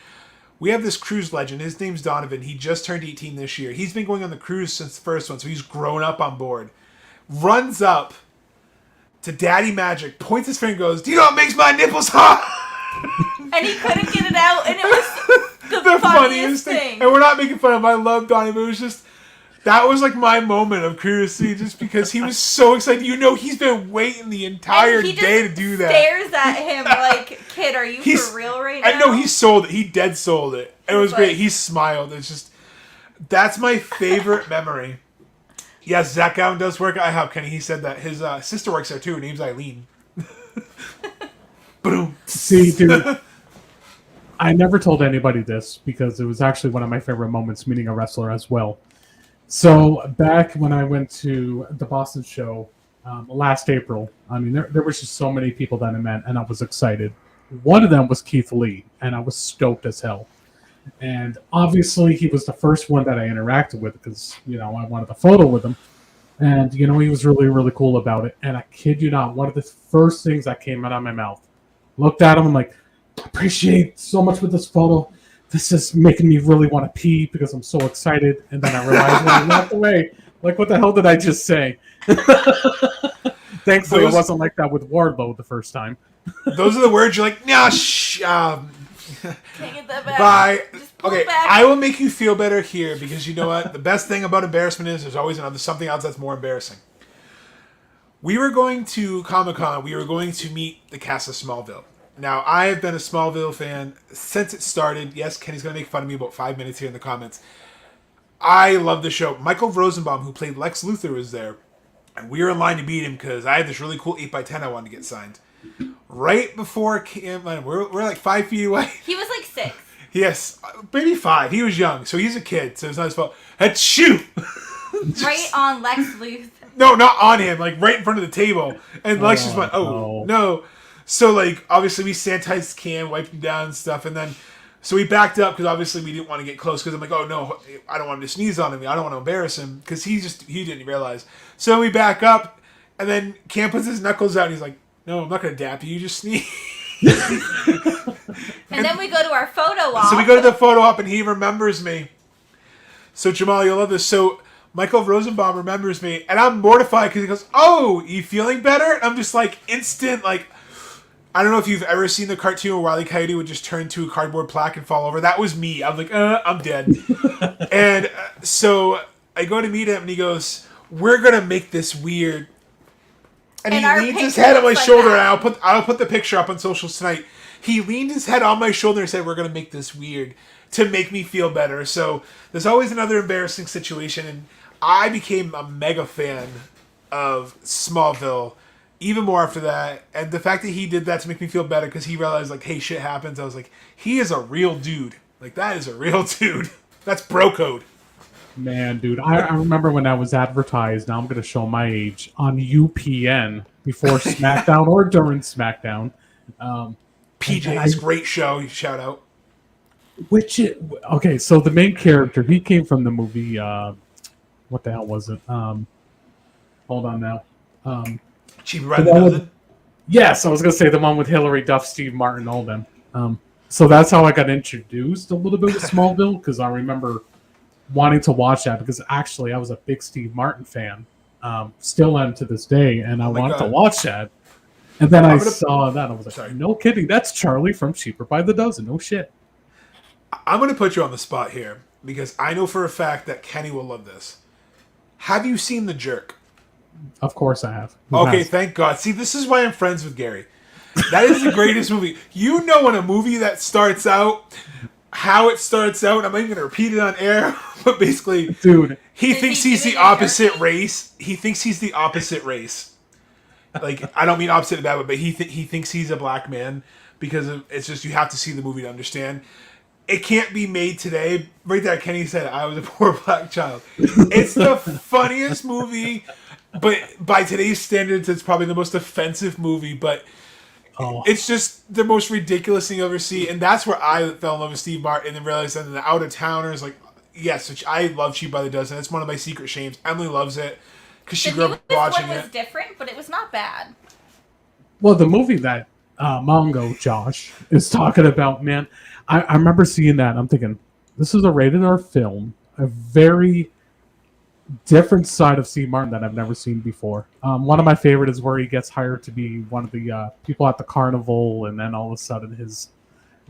We have this cruise legend. His name's Donovan. He just turned 18 this year. He's been going on the cruise since the first one, so he's grown up on board. Runs up to Daddy Magic, points his finger and goes, "Do you know what makes my nipples hot?" And he couldn't get it out, and it was the funniest thing. And we're not making fun of him. I love Donnie, but it was just... that was like my moment of curiosity, just because he was so excited. He's been waiting the entire day to do that. Stares at him like, "Kid, are you for real right now?" I know he sold it. He dead sold it. It was great. He smiled. It's just, that's my favorite memory. Yes, Zach Gowen does work. I help Kenny. He said that his sister works there too. Her name's Eileen. Boom. See, dude. I never told anybody this because it was actually one of my favorite moments meeting a wrestler as well. So back when I went to the Boston show last April, I mean, there was just so many people that I met, and I was excited. One of them was Keith Lee, and I was stoked as hell. And obviously, he was the first one that I interacted with because, I wanted a photo with him. And, he was really, really cool about it. And I kid you not, one of the first things that came out of my mouth, looked at him, I'm like, appreciate so much with this photo. This is making me really want to pee because I'm so excited. And then I realized when I walked away, like, what the hell did I just say? Thankfully, it wasn't like that with Wardlow the first time. Those are the words you're like, nah, Can't get that back. bye. Just pull Okay, it back. I will make you feel better here because you know what? The best thing about embarrassment is there's always something else that's more embarrassing. We were going to Comic-Con. We were going to meet the cast of Smallville. Now, I have been a Smallville fan since it started. Yes, Kenny's going to make fun of me about 5 minutes here in the comments. I love the show. Michael Rosenbaum, who played Lex Luthor, was there. And we were in line to meet him because I had this really cool 8x10 I wanted to get signed. Right before we're like 5 feet away. He was like 6. Yes, maybe 5. He was young, so he's a kid, so it's not his fault. Shoot! Right on Lex Luthor. No, not on him, like right in front of the table. And Lex just went, no. So, like, obviously we sanitized Cam, wiped him down and stuff, and then, so we backed up because obviously we didn't want to get close because I'm like, oh no, I don't want him to sneeze on him. I don't want to embarrass him because he didn't realize. So we back up, and then Cam puts his knuckles out and he's like, no, I'm not going to dap you, you just sneeze. And then we go to our photo op. So we go to the photo op and he remembers me. So Jamal, you'll love this. So Michael Rosenbaum remembers me and I'm mortified because he goes, oh, you feeling better? And I'm just like instant, like, I don't know if you've ever seen the cartoon where Wile E. Coyote would just turn to a cardboard plaque and fall over. That was me. I'm like, I'm dead. And so I go to meet him and he goes, we're going to make this weird. And he leans his head on my shoulder, and I'll put the picture up on socials tonight. He leaned his head on my shoulder and said, we're going to make this weird to make me feel better. So there's always another embarrassing situation, and I became a mega fan of Smallville even more after that. And the fact that he did that to make me feel better because he realized, like, hey, shit happens. I was like, he is a real dude. Like, that is a real dude. That's bro code. Man, dude, I remember when that was advertised, now I'm going to show my age, on UPN before SmackDown or during SmackDown. PJ's great show, shout out. Okay, so the main character, he came from the movie, what the hell was it? Hold on now. Cheap Red Dozen? Yes, I was going to say the one with Hilary Duff, Steve Martin, all them. So that's how I got introduced a little bit with Smallville, because I remember wanting to watch that because actually I was a big Steve Martin fan, still am to this day, and I wanted to watch that. And then I saw that, and I was like, no kidding, that's Charlie from Cheaper by the Dozen, no shit. I'm going to put you on the spot here because I know for a fact that Kenny will love this. Have you seen The Jerk? Of course I have. Okay, thank God. See, this is why I'm friends with Gary. That is the greatest movie. You know when a movie that starts out, how it starts out, I'm not even going to repeat it on air, but basically, dude, he thinks he's the opposite race. He thinks he's the opposite race. Like, I don't mean opposite of that, but he thinks he's a black man because it's just, you have to see the movie to understand. It can't be made today. Right there, Kenny said, I was a poor black child. It's the funniest movie, but by today's standards, it's probably the most offensive movie, but it's just the most ridiculous thing you ever see. And that's where I fell in love with Steve Martin and realized that the out-of-towners, like, yes, which I love Cheap by the Dozen. It's one of my secret shames. Emily loves it because she grew up watching it. The one was different, but it was not bad. Well, the movie that Mongo Josh is talking about, man, I remember seeing that and I'm thinking, this is a rated R film, a very different side of Steve Martin that I've never seen before. One of my favorite is where he gets hired to be one of the people at the carnival, and then all of a sudden his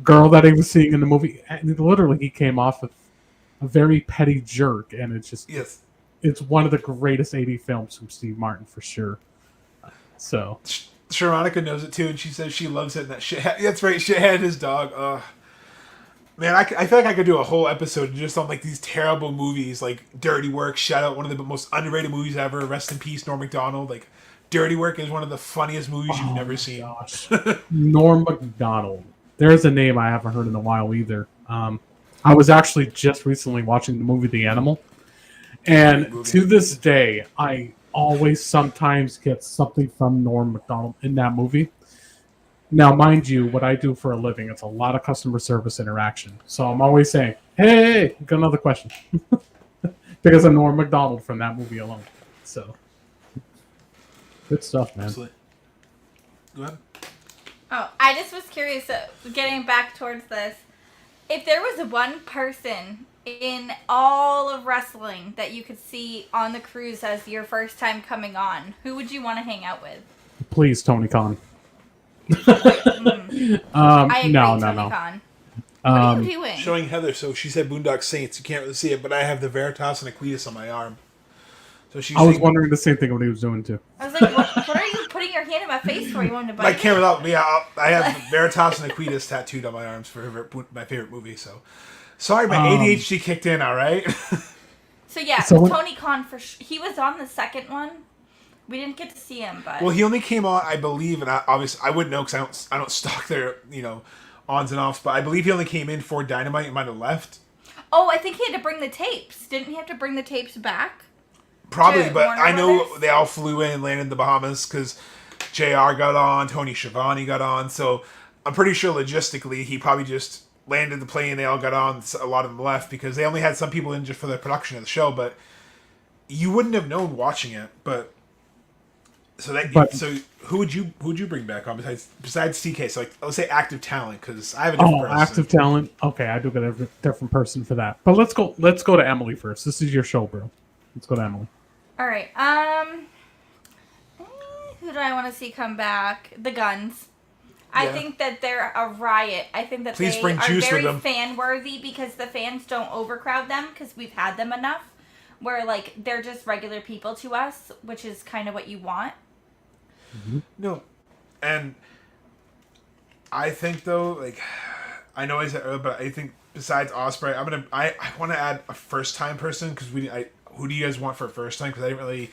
girl that he was seeing in the movie, and literally he came off with a very petty jerk, and it's just it's one of the greatest 80 films from Steve Martin for sure. So Sharonica knows it too, and she says she loves it. And that shit. That's right, shithead his dog. Man, I feel like I could do a whole episode just on like these terrible movies, like Dirty Work. Shout out, one of the most underrated movies ever. Rest in peace, Norm Macdonald. Like, Dirty Work is one of the funniest movies you've never seen. Gosh. Norm Macdonald. There's a name I haven't heard in a while either. I was actually just recently watching the movie The Animal, And to this day, I always sometimes get something from Norm Macdonald in that movie. Now, mind you, what I do for a living, it's a lot of customer service interaction. So I'm always saying, hey, got another question. Because of Norm Macdonald from that movie alone. So, good stuff, man. Absolutely. Go ahead. Oh, I just was curious, getting back towards this. If there was one person in all of wrestling that you could see on the cruise as your first time coming on, who would you want to hang out with? Please, Tony Khan. I agree, no. Khan. What are you doing? Showing Heather, so she said Boondock Saints. You can't really see it, but I have the Veritas and Aquitas on my arm. So she's I was wondering the same thing what he was doing too. I was like, what are you putting your hand in my face for? You wanted to bite my me? camera up. Yeah, I have Veritas and Aquitas tattooed on my arms for my favorite movie. So sorry, my ADHD kicked in. All right. So yeah, So Tony Khan he was on the second one. We didn't get to see him, but Well, he only came on, I believe, and obviously I wouldn't know because I don't stalk their ons and offs. But I believe he only came in for Dynamite and might have left. Oh, I think he had to bring the tapes. Didn't he have to bring the tapes back? Probably, but Warner I know Brothers? they all flew in and landed in the Bahamas because JR got on, Tony Schiavone got on. So I'm pretty sure logistically he probably just landed the plane. They all got on. A lot of them left because they only had some people in just for the production of the show. But you wouldn't have known watching it. But so who would you bring back on besides TK? So like let's say active talent because I have a different person. Active talent. Okay, I do get a different person for that. But let's go to Emily first. This is your show, bro. Let's go to Emily. All right. Who do I want to see come back? The Guns. I Yeah. think that they're a riot. I think that Please they bring are Juice very with them. fan worthy because the fans don't overcrowd them because we've had them enough. Where like they're just regular people to us, which is kind of what you want. No, and I think though, like I know I said earlier, but I think besides Ospreay, I want to add a first time person because who do you guys want for a first time? Because I didn't really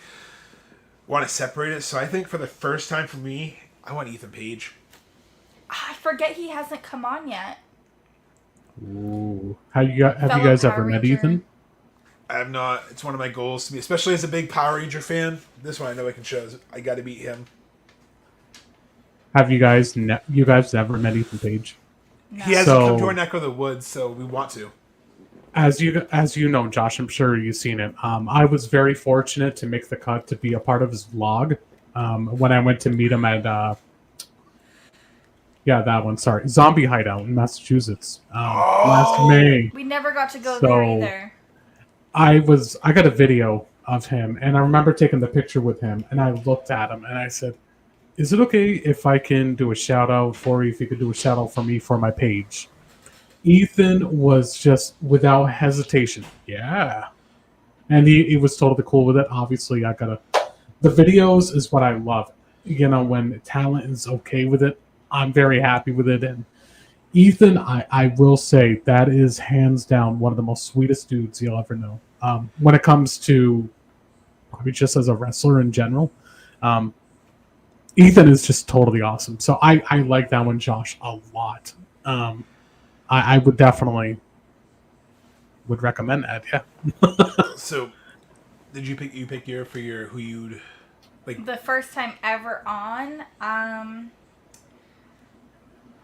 want to separate it. So I think for the first time for me, I want Ethan Page. I forget he hasn't come on yet. Ooh. Have you Fellow guys Power ever met Ranger. Ethan? I have not. It's one of my goals to be, especially as a big Power Ranger fan. This one I know I can show. I got to beat him. Have you guys ever met Ethan Page? No. He hasn't So- come to our neck of the woods, so we want to. As you know, Josh, I'm sure you've seen it. I was very fortunate to make the cut to be a part of his vlog when I went to meet him at Zombie Hideout in Massachusetts last May. We never got to go So- there either. I got a video of him, and I remember taking the picture with him, and I looked at him, and I said, "Is it okay if I can do a shout out for you? If you could do a shout out for me for my page?" Ethan was just without hesitation, yeah, and he was totally cool with it. Obviously, the videos is what I love. You know, when talent is okay with it, I'm very happy with it. And Ethan, I will say that is hands down one of the most sweetest dudes you'll ever know. When it comes to probably just as a wrestler in general, Ethan is just totally awesome. So I like that one, Josh, a lot. I would definitely would recommend that. Yeah. So, did you pick who you'd like? The first time ever on,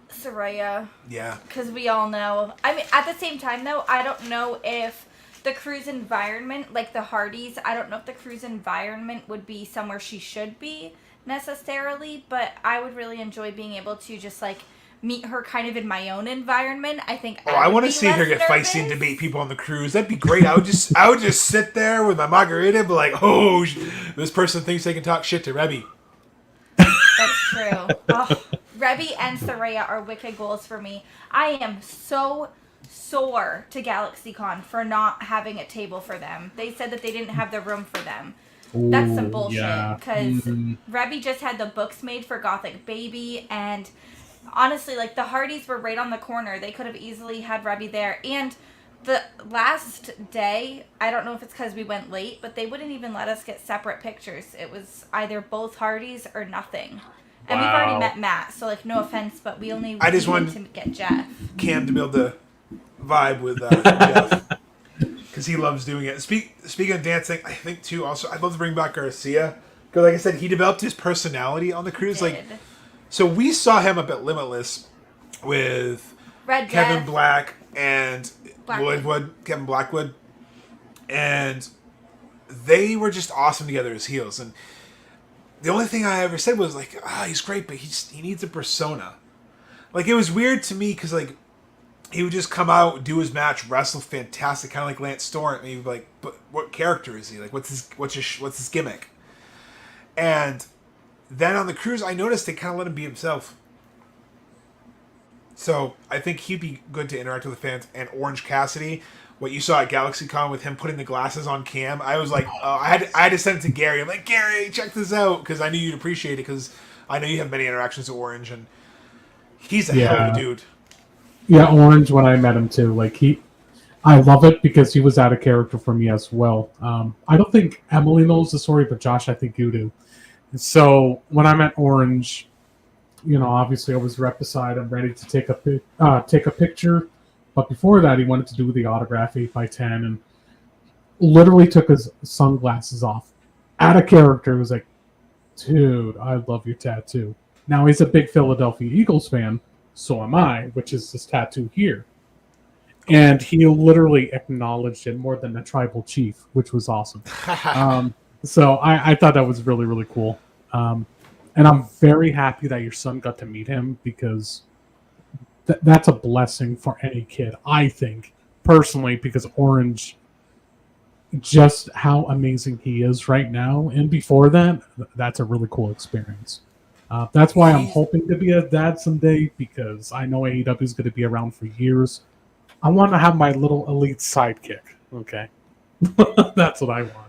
Saraya. Yeah. Because we all know. I mean, at the same time, though, I don't know if the cruise environment, like the Hardys, I don't know if the cruise environment would be somewhere she should be necessarily, but I would really enjoy being able to just, like, meet her kind of in my own environment. I think I want to be see her less get feisty and nervous. debate people on the cruise. That'd be great. I would just sit there with my margarita and be like, oh, this person thinks they can talk shit to Rebby. That's true. Oh, Rebby and Saraya are wicked goals for me. I am so sore to GalaxyCon for not having a table for them. They said that they didn't have the room for them. That's some Ooh, bullshit. yeah. Because Rebby just had the books made for Gothic Baby, and honestly, like, the Hardys were right on the corner. They could have easily had Rebby there. And the last day, I don't know if it's because we went late, but they wouldn't even let us get separate pictures. It was either both Hardys or nothing. And we've already Wow. met Matt, so, like, no offense, but we only I just needed wanted- to get Jeff. Cam to be able to vibe with Jeff. Because because he loves doing it. Speaking of dancing, I think too. Also, I'd love to bring back Garcia because, like I said, he developed his personality on the cruise. Like, so we saw him up at Limitless with Kevin Black and Kevin Blackwood, and they were just awesome together as heels. And the only thing I ever said was like, he's great, but he needs a persona. Like, it was weird to me because, like, he would just come out, do his match, wrestle fantastic, kind of like Lance Storm. And he'd be like, but what character is he? Like, what's his gimmick? And then on the cruise, I noticed they kind of let him be himself. So I think he'd be good to interact with the fans. And Orange Cassidy, what you saw at GalaxyCon with him putting the glasses on Cam, I was like, I had to send it to Gary. I'm like, Gary, check this out, because I knew you'd appreciate it, because I know you have many interactions with Orange, and he's a hell of a dude. Yeah, Orange, when I met him too, like I love it because he was out of character for me as well. I don't think Emily knows the story, but Josh, I think you do. So when I met Orange, obviously I was right beside him, ready to take a picture. But before that, he wanted to do the autograph 8x10 and literally took his sunglasses off. Out of character, he was like, dude, I love your tattoo. Now he's a big Philadelphia Eagles fan. So am I, which is this tattoo here. And he literally acknowledged it more than a tribal chief, which was awesome. So I thought that was really, really cool. And I'm very happy that your son got to meet him, because that's a blessing for any kid, I think, personally, because Orange, just how amazing he is right now. And before that, that's a really cool experience. That's why I'm hoping to be a dad someday, because I know AEW is going to be around for years. I want to have my little elite sidekick. Okay. That's what I want.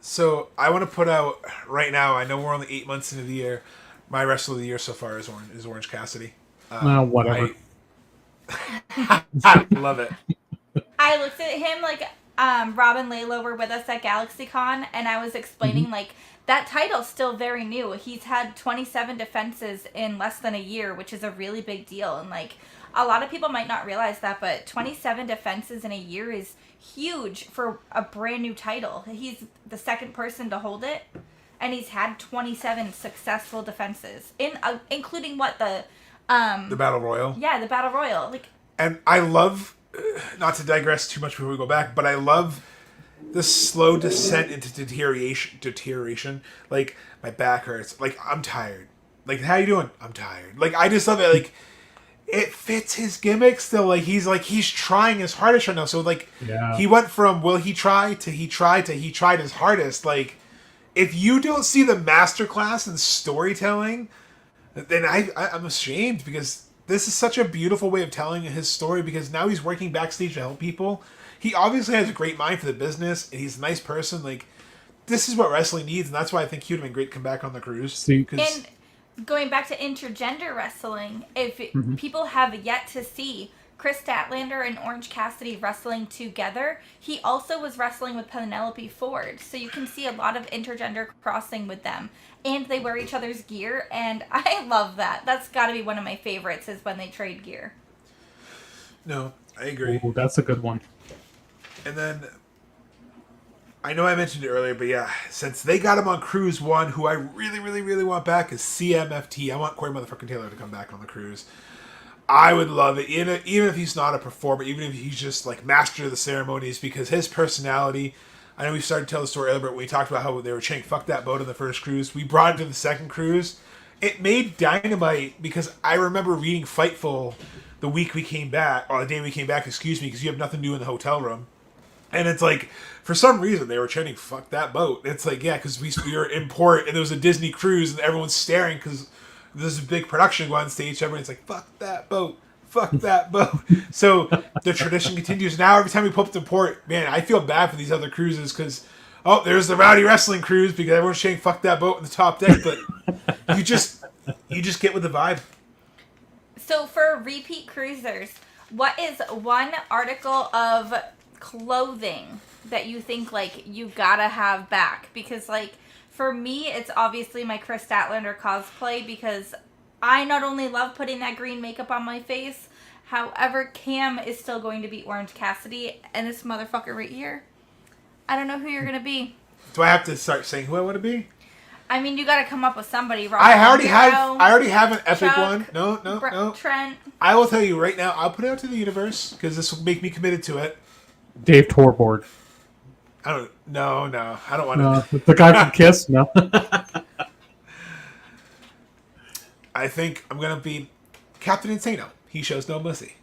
So I want to put out right now, I know we're only 8 months into the year. My wrestler of the year so far is Orange Cassidy. Whatever. I love it. I looked at him like Rob and Layla were with us at GalaxyCon, and I was explaining like that title's still very new. He's had 27 defenses in less than a year, which is a really big deal. And like a lot of people might not realize that, but 27 defenses in a year is huge for a brand new title. He's the second person to hold it, and he's had 27 successful defenses, including the Battle Royal. Yeah, the Battle Royal. And I love, not to digress too much before we go back, but I love the slow descent into deterioration. Like, my back hurts. Like, I'm tired. Like, how you doing? I'm tired. Like, I just love it. Like, it fits his gimmick still. He's trying his hardest right now. So, he went from will he try to he tried his hardest. Like, if you don't see the masterclass in storytelling, then I'm ashamed, because this is such a beautiful way of telling his story, because now he's working backstage to help people. He obviously has a great mind for the business, and he's a nice person. Like, this is what wrestling needs, and that's why I think he would have been great to come back on the cruise. And going back to intergender wrestling, if people have yet to see Chris Statlander and Orange Cassidy wrestling together, he also was wrestling with Penelope Ford. So you can see a lot of intergender crossing with them. And they wear each other's gear, and I love that. That's got to be one of my favorites, is when they trade gear. No, I agree. Ooh, that's a good one. And then, I know I mentioned it earlier, but yeah, since they got him on Cruise 1, who I really, really, really want back is CMFT. I want Corey motherfucking Taylor to come back on the cruise. I would love it, even if he's not a performer, even if he's just like master of the ceremonies, because his personality. I know we started to tell the story earlier, but we talked about how they were chanting "fuck that boat" on the first cruise. We brought it to the second cruise. It made Dynamite, because I remember reading Fightful the week we came back, or the day we came back, because you have nothing to do in the hotel room. And it's like, for some reason, they were chanting "fuck that boat." It's like, yeah, because we were in port, and there was a Disney cruise, and everyone's staring, because there's a big production going on stage. Everyone's like, "Fuck that boat. Fuck that boat." So the tradition continues. Now every time we pull up to port, man, I feel bad for these other cruises, because there's the Rowdy Wrestling cruise, because everyone's saying "fuck that boat" in the top deck. But you just get with the vibe. So for repeat cruisers, what is one article of clothing that you think like you gotta have back? Because like for me, it's obviously my Chris Statlander cosplay, because I not only love putting that green makeup on my face, However, Cam is still going to be Orange Cassidy, and this motherfucker right here, I don't know who you're going to be. Do I have to start saying who I want to be? I mean, you got to come up with somebody. I already have an epic Chuck, one. No. Trent. I will tell you right now. I'll put it out to the universe because this will make me committed to it. Dave Torborg. I don't. No. I don't want to. The guy from Kiss. No. I think I'm gonna be Captain Insano. He shows no mercy.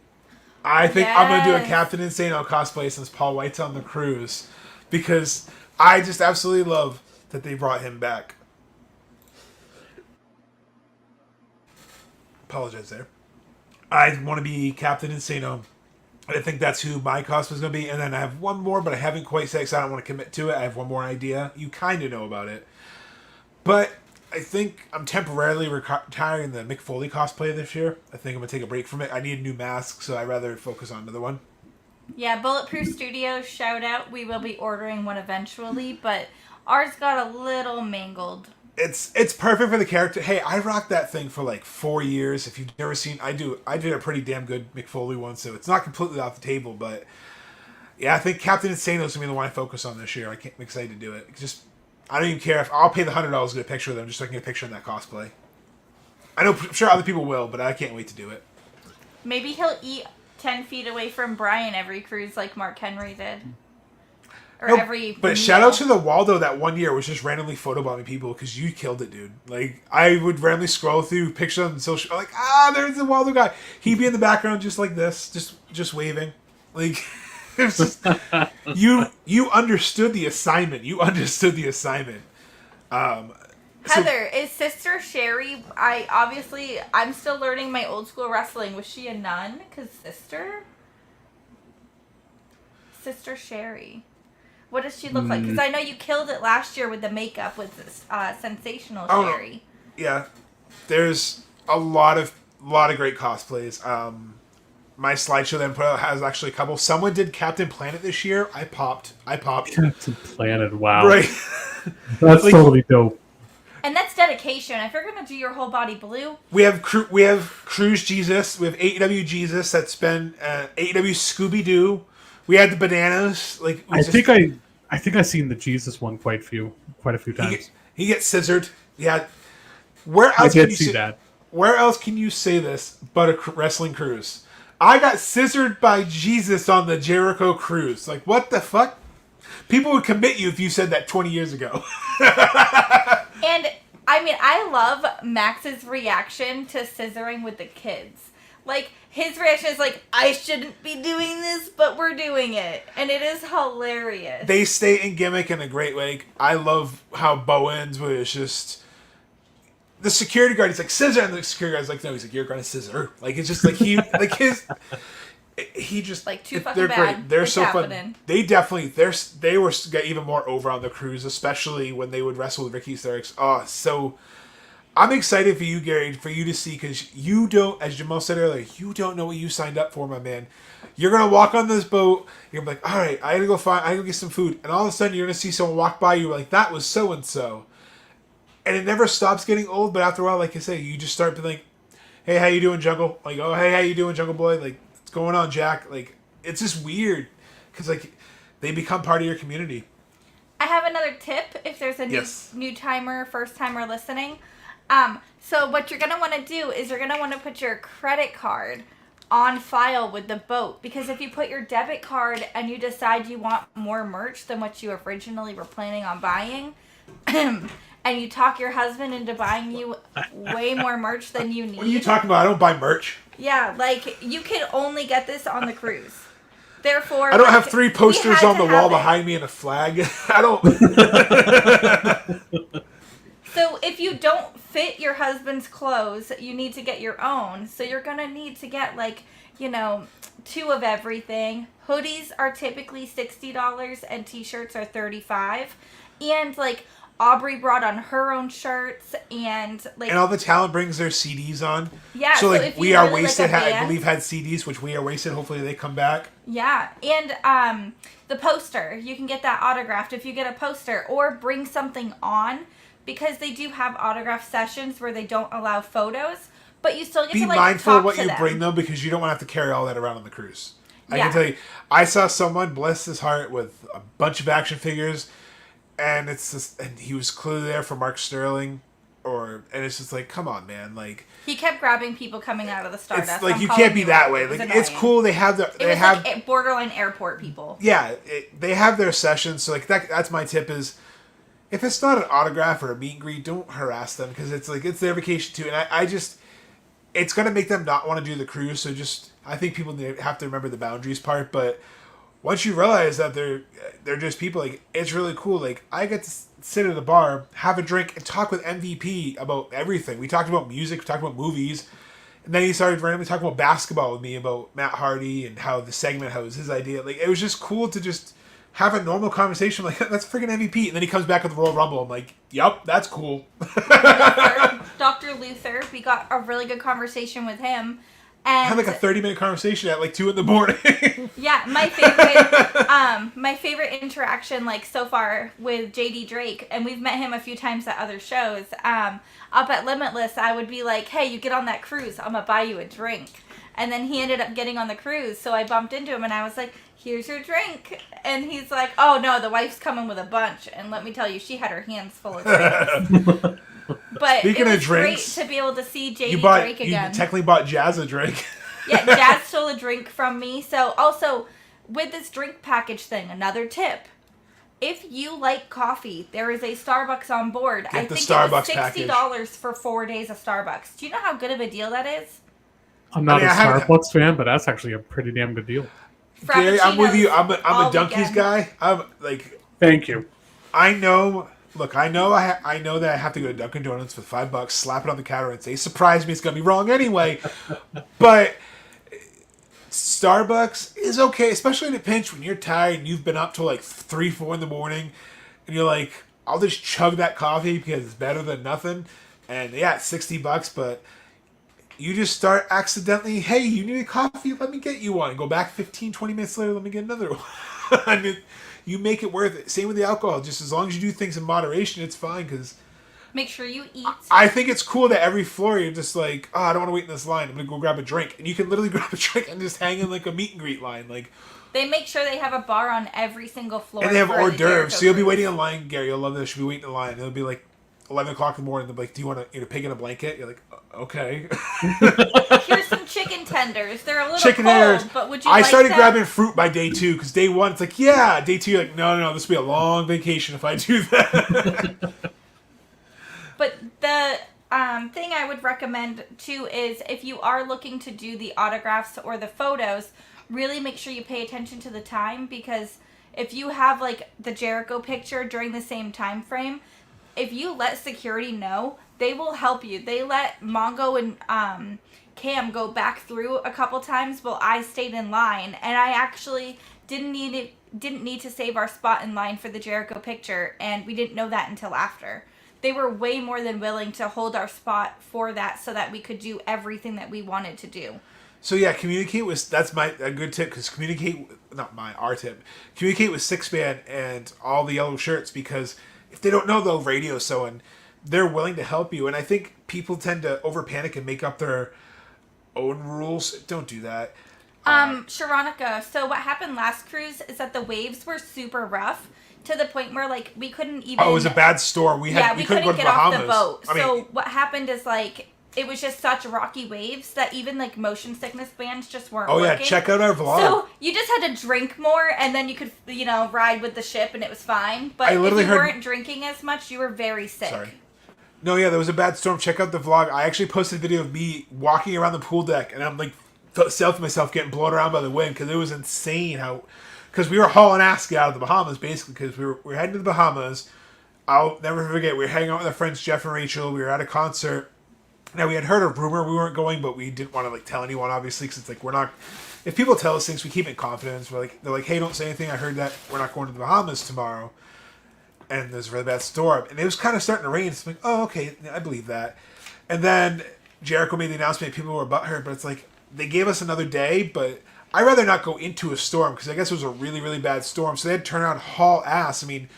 I think I'm gonna do a Captain Insano cosplay since Paul White's on the cruise because I just absolutely love that they brought him back. Apologize there. I want to be Captain Insano. I think that's who my cosplay is going to be. And then I have one more, but I haven't quite said because I don't want to commit to it. I have one more idea. You kind of know about it. But I think I'm temporarily retiring the Mick Foley cosplay this year. I think I'm going to take a break from it. I need a new mask, so I'd rather focus on another one. Yeah, Bulletproof Studios, shout out. We will be ordering one eventually, but ours got a little mangled. It's perfect for the character. Hey, I rocked that thing for like 4 years. If you've never seen, I did a pretty damn good Mick Foley one, so it's not completely off the table. But yeah, I think Captain Insano is gonna be the one I focus on this year. I'm excited to do it. I don't even care if I'll pay the $100 to get a picture of them, just so I can get a picture in that cosplay. I'm sure other people will, but I can't wait to do it. Maybe he'll eat 10 feet away from Brian every cruise like Mark Henry did. Or every But meal. shout out to the Waldo that one year was just randomly photobombing people because you killed it, dude. Like, I would randomly scroll through pictures on social, like, there's the Waldo guy. He'd be in the background just like this, just waving. Like, it was just, you understood the assignment. Heather, is Sister Sherry, I'm still learning my old school wrestling. Was she a nun? Because Sister Sherry. What does she look like? Because I know you killed it last year with the makeup with this sensational Sherry. Yeah, there's a lot of great cosplays. My slideshow that I put out has actually a couple. Someone did Captain Planet this year. I popped. Captain Planet, wow. Right. That's totally dope. And that's dedication. If you're gonna do your whole body blue, we have Cruise Jesus. We have AEW Jesus. That's been AEW Scooby Doo. We had the bananas. Like I think I've seen the Jesus one quite a few times. He gets scissored. Yeah. Where else I did see that. Where else can you say this but a wrestling cruise? I got scissored by Jesus on the Jericho cruise. Like, what the fuck? People would commit you if you said that 20 years ago. And I mean, I love Max's reaction to scissoring with the kids. Like, his reaction is like, I shouldn't be doing this, but we're doing it. And it is hilarious. They stay in gimmick in a great way. I love how Bowens was just... The security guard, he's like, scissor! And the security guard's like, no, he's like, you're going to scissor. Like, it's just like he... like, he just... Like, too fucking they're bad. Great. They're it's so happening. fun. They definitely... They were got even more over on the cruise, especially when they would wrestle with Ricky Starks. Oh, so... I'm excited for you, Gary, for you to see, because you don't, as Jamal said earlier, you don't know what you signed up for, my man. You're going to walk on this boat, you're going to be like, all right, I got to go get some food. And all of a sudden, you're going to see someone walk by you, like, that was so-and-so. And it never stops getting old, but after a while, like I say, you just start being like, hey, how you doing, Jungle? Like, oh, hey, how you doing, Jungle Boy? Like, what's going on, Jack? Like, it's just weird, because, like, they become part of your community. I have another tip if there's a new timer, first timer listening. So what you're going to want to do is you're going to want to put your credit card on file with the boat, because if you put your debit card and you decide you want more merch than what you originally were planning on buying, and you talk your husband into buying you way more merch than you need. What are you talking about? I don't buy merch. Yeah, like, you can only get this on the cruise. Therefore, I don't have 3 posters on the wall behind me and a flag. I don't. So if you don't fit your husband's clothes, you need to get your own. So you're going to need to get, like, 2 of everything. Hoodies are typically $60 and t-shirts are $35. And, like, Aubrey brought on her own shirts and, like... And all the talent brings their CDs on. Yeah, so like, if We you Are really Wasted, like I believe, had CDs, which We Are Wasted, hopefully they come back. Yeah, and the poster. You can get that autographed if you get a poster. Or bring something on, because they do have autograph sessions where they don't allow photos. But you still get be to, like, mindful talk of what to you them. bring, though, because you don't want to have to carry all that around on the cruise. I Yeah. can tell you, I saw someone, bless his heart, with a bunch of action figures, and it's just, and he was clearly there for Mark Sterling, and it's just like, come on, man, like. He kept grabbing people coming out of the Stardust. It's like, I'm you calling can't be you that out. way. It was Like, it's annoying. cool. They have like borderline airport people. Yeah, they have their sessions. So like that's my tip is, if it's not an autograph or a meet and greet, don't harass them, because it's like it's their vacation too, and I just it's gonna make them not want to do the cruise. So just I think people have to remember the boundaries part. But once you realize that they're just people, like it's really cool. Like I get to sit at a bar, have a drink, and talk with MVP about everything. We talked about music, we talked about movies. And then he started randomly talking about basketball with me, about Matt Hardy and how it was his idea. Like, it was just cool to just have a normal conversation. Like, that's freaking MVP. And then he comes back with the Royal Rumble. I'm like, yep, that's cool. Dr. Luther, we got a really good conversation with him. And I had like a 30-minute conversation at like 2 in the morning. Yeah, my favorite interaction, like, so far with JD Drake, and we've met him a few times at other shows. Up at Limitless, I would be like, hey, you get on that cruise, I'm gonna buy you a drink. And then he ended up getting on the cruise, so I bumped into him and I was like, here's your drink. And he's like, oh no, the wife's coming with a bunch. And let me tell you, she had her hands full of drinks. But Speaking it was of drinks, great to be able to see JD Drake again. You technically bought Jazz a drink. Yeah, Jazz stole a drink from me. So also, with this drink package thing, another tip. If you like coffee, there is a Starbucks on board. Get I the think Starbucks it was $60 package. for 4 days of Starbucks. Do you know how good of a deal that is? I'm not I a haven't- Starbucks fan, but that's actually a pretty damn good deal. Gary, I'm with you. I'm a all Dunkies weekend. guy. I'm like, Thank you. I know. Look, I know. I know that I have to go to Dunkin' Donuts for $5, slap it on the counter, and say, "Surprise me! It's gonna be wrong anyway." But Starbucks is okay, especially in a pinch when you're tired and you've been up till like 3, 4 in the morning, and you're like, "I'll just chug that coffee because it's better than nothing." And yeah, it's $60, but you just start accidentally, hey, you need a coffee? Let me get you one. Go back 15, 20 minutes later, let me get another one. I mean, you make it worth it. Same with the alcohol. Just as long as you do things in moderation, it's fine. Because Make sure you eat. I think it's cool that every floor you're just like, oh, I don't want to wait in this line. I'm going to go grab a drink. And you can literally grab a drink and just hang in like a meet and greet line. Like, They make sure they have a bar on every single floor. and they have for hors the d'oeuvres. Jericho So you'll be cruise. waiting in line, Gary. You'll love this. You'll be waiting in line. It'll be like 11 o'clock in the morning. They'll be like, do you want to eat a pig in a blanket? You're like, okay. Here's some chicken tenders. They're a little Chicken cold, tenders. but would you I like started them? grabbing fruit by day 2 because day 1 it's like, yeah. Day 2 you're like, no, this will be a long vacation if I do that. But the thing I would recommend too is if you are looking to do the autographs or the photos, really make sure you pay attention to the time, because if you have like the Jericho picture during the same time frame, if you let security know, they will help you. They let Mongo and Cam go back through a couple times while I stayed in line, and I actually didn't need to save our spot in line for the Jericho picture, and we didn't know that until after. They were way more than willing to hold our spot for that so that we could do everything that we wanted to do. So yeah, communicate with, that's a good tip, because our tip, communicate with Six Man and all the yellow shirts, because if they don't know, they'll radio someone. They're willing to help you, and I think people tend to over panic and make up their own rules. Don't do that. Sharonica, so what happened last cruise is that the waves were super rough to the point where like we couldn't even. Oh, it was a bad storm. We couldn't go to get Bahamas. off the boat. I mean, So what happened is like it was just such rocky waves that even like motion sickness bands just weren't oh yeah, working. check out our vlog. So you just had to drink more, and then you could, ride with the ship, and it was fine. But I if literally you heard- weren't drinking as much, you were very sick. Sorry. No, yeah, there was a bad storm. Check out the vlog. I actually posted a video of me walking around the pool deck, and I'm like, selfing myself getting blown around by the wind, because it was insane how, because we were hauling ass out of the Bahamas basically, because we were heading to the Bahamas. I'll never forget. We were hanging out with our friends Jeff and Rachel. We were at a concert. Now we had heard a rumor we weren't going, but we didn't want to like tell anyone, obviously, because it's like we're not. If people tell us things, we keep it in confidence. They're like, hey, don't say anything. I heard that we're not going to the Bahamas tomorrow, and there's a really bad storm, and it was kind of starting to rain. It's like, oh, okay, I believe that. And then Jericho made the announcement. People were butthurt, but it's like they gave us another day. But I'd rather not go into a storm, because I guess it was a really, really bad storm. So they had to turn around and haul ass. I mean,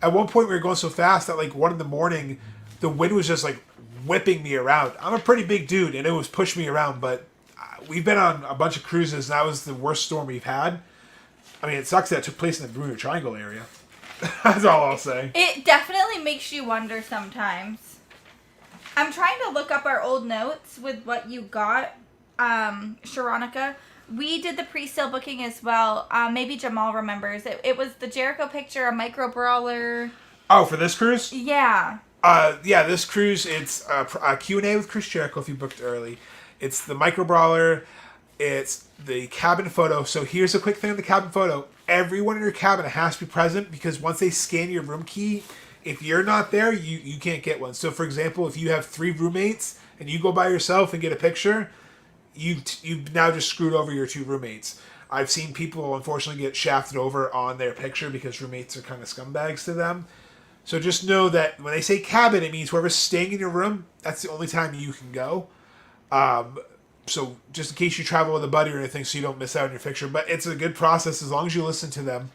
at one point we were going so fast that like 1 in the morning, the wind was just like whipping me around. I'm a pretty big dude, and it was pushing me around, but we've been on a bunch of cruises, and that was the worst storm we've had. I mean, it sucks that it took place in the Bermuda Triangle area. That's all I'll say. It definitely makes you wonder sometimes. I'm trying to look up our old notes with what you got, Sharonica. We did the pre-sale booking as well. Maybe Jamal remembers. It was the Jericho picture, a micro brawler. Oh, for this cruise? Yeah. This cruise, it's a Q&A with Chris Jericho if you booked early. It's the micro brawler. It's the cabin photo. So here's a quick thing on the cabin photo. Everyone in your cabin has to be present because once they scan your room key, if you're not there, you can't get one. So for example, if you have 3 roommates and you go by yourself and get a picture, you've now just screwed over your 2 roommates. I've seen people unfortunately get shafted over on their picture because roommates are kind of scumbags to them. So just know that when they say cabin, it means whoever's staying in your room, that's the only time you can go. So just in case you travel with a buddy or anything, so you don't miss out on your picture. But it's a good process as long as you listen to them.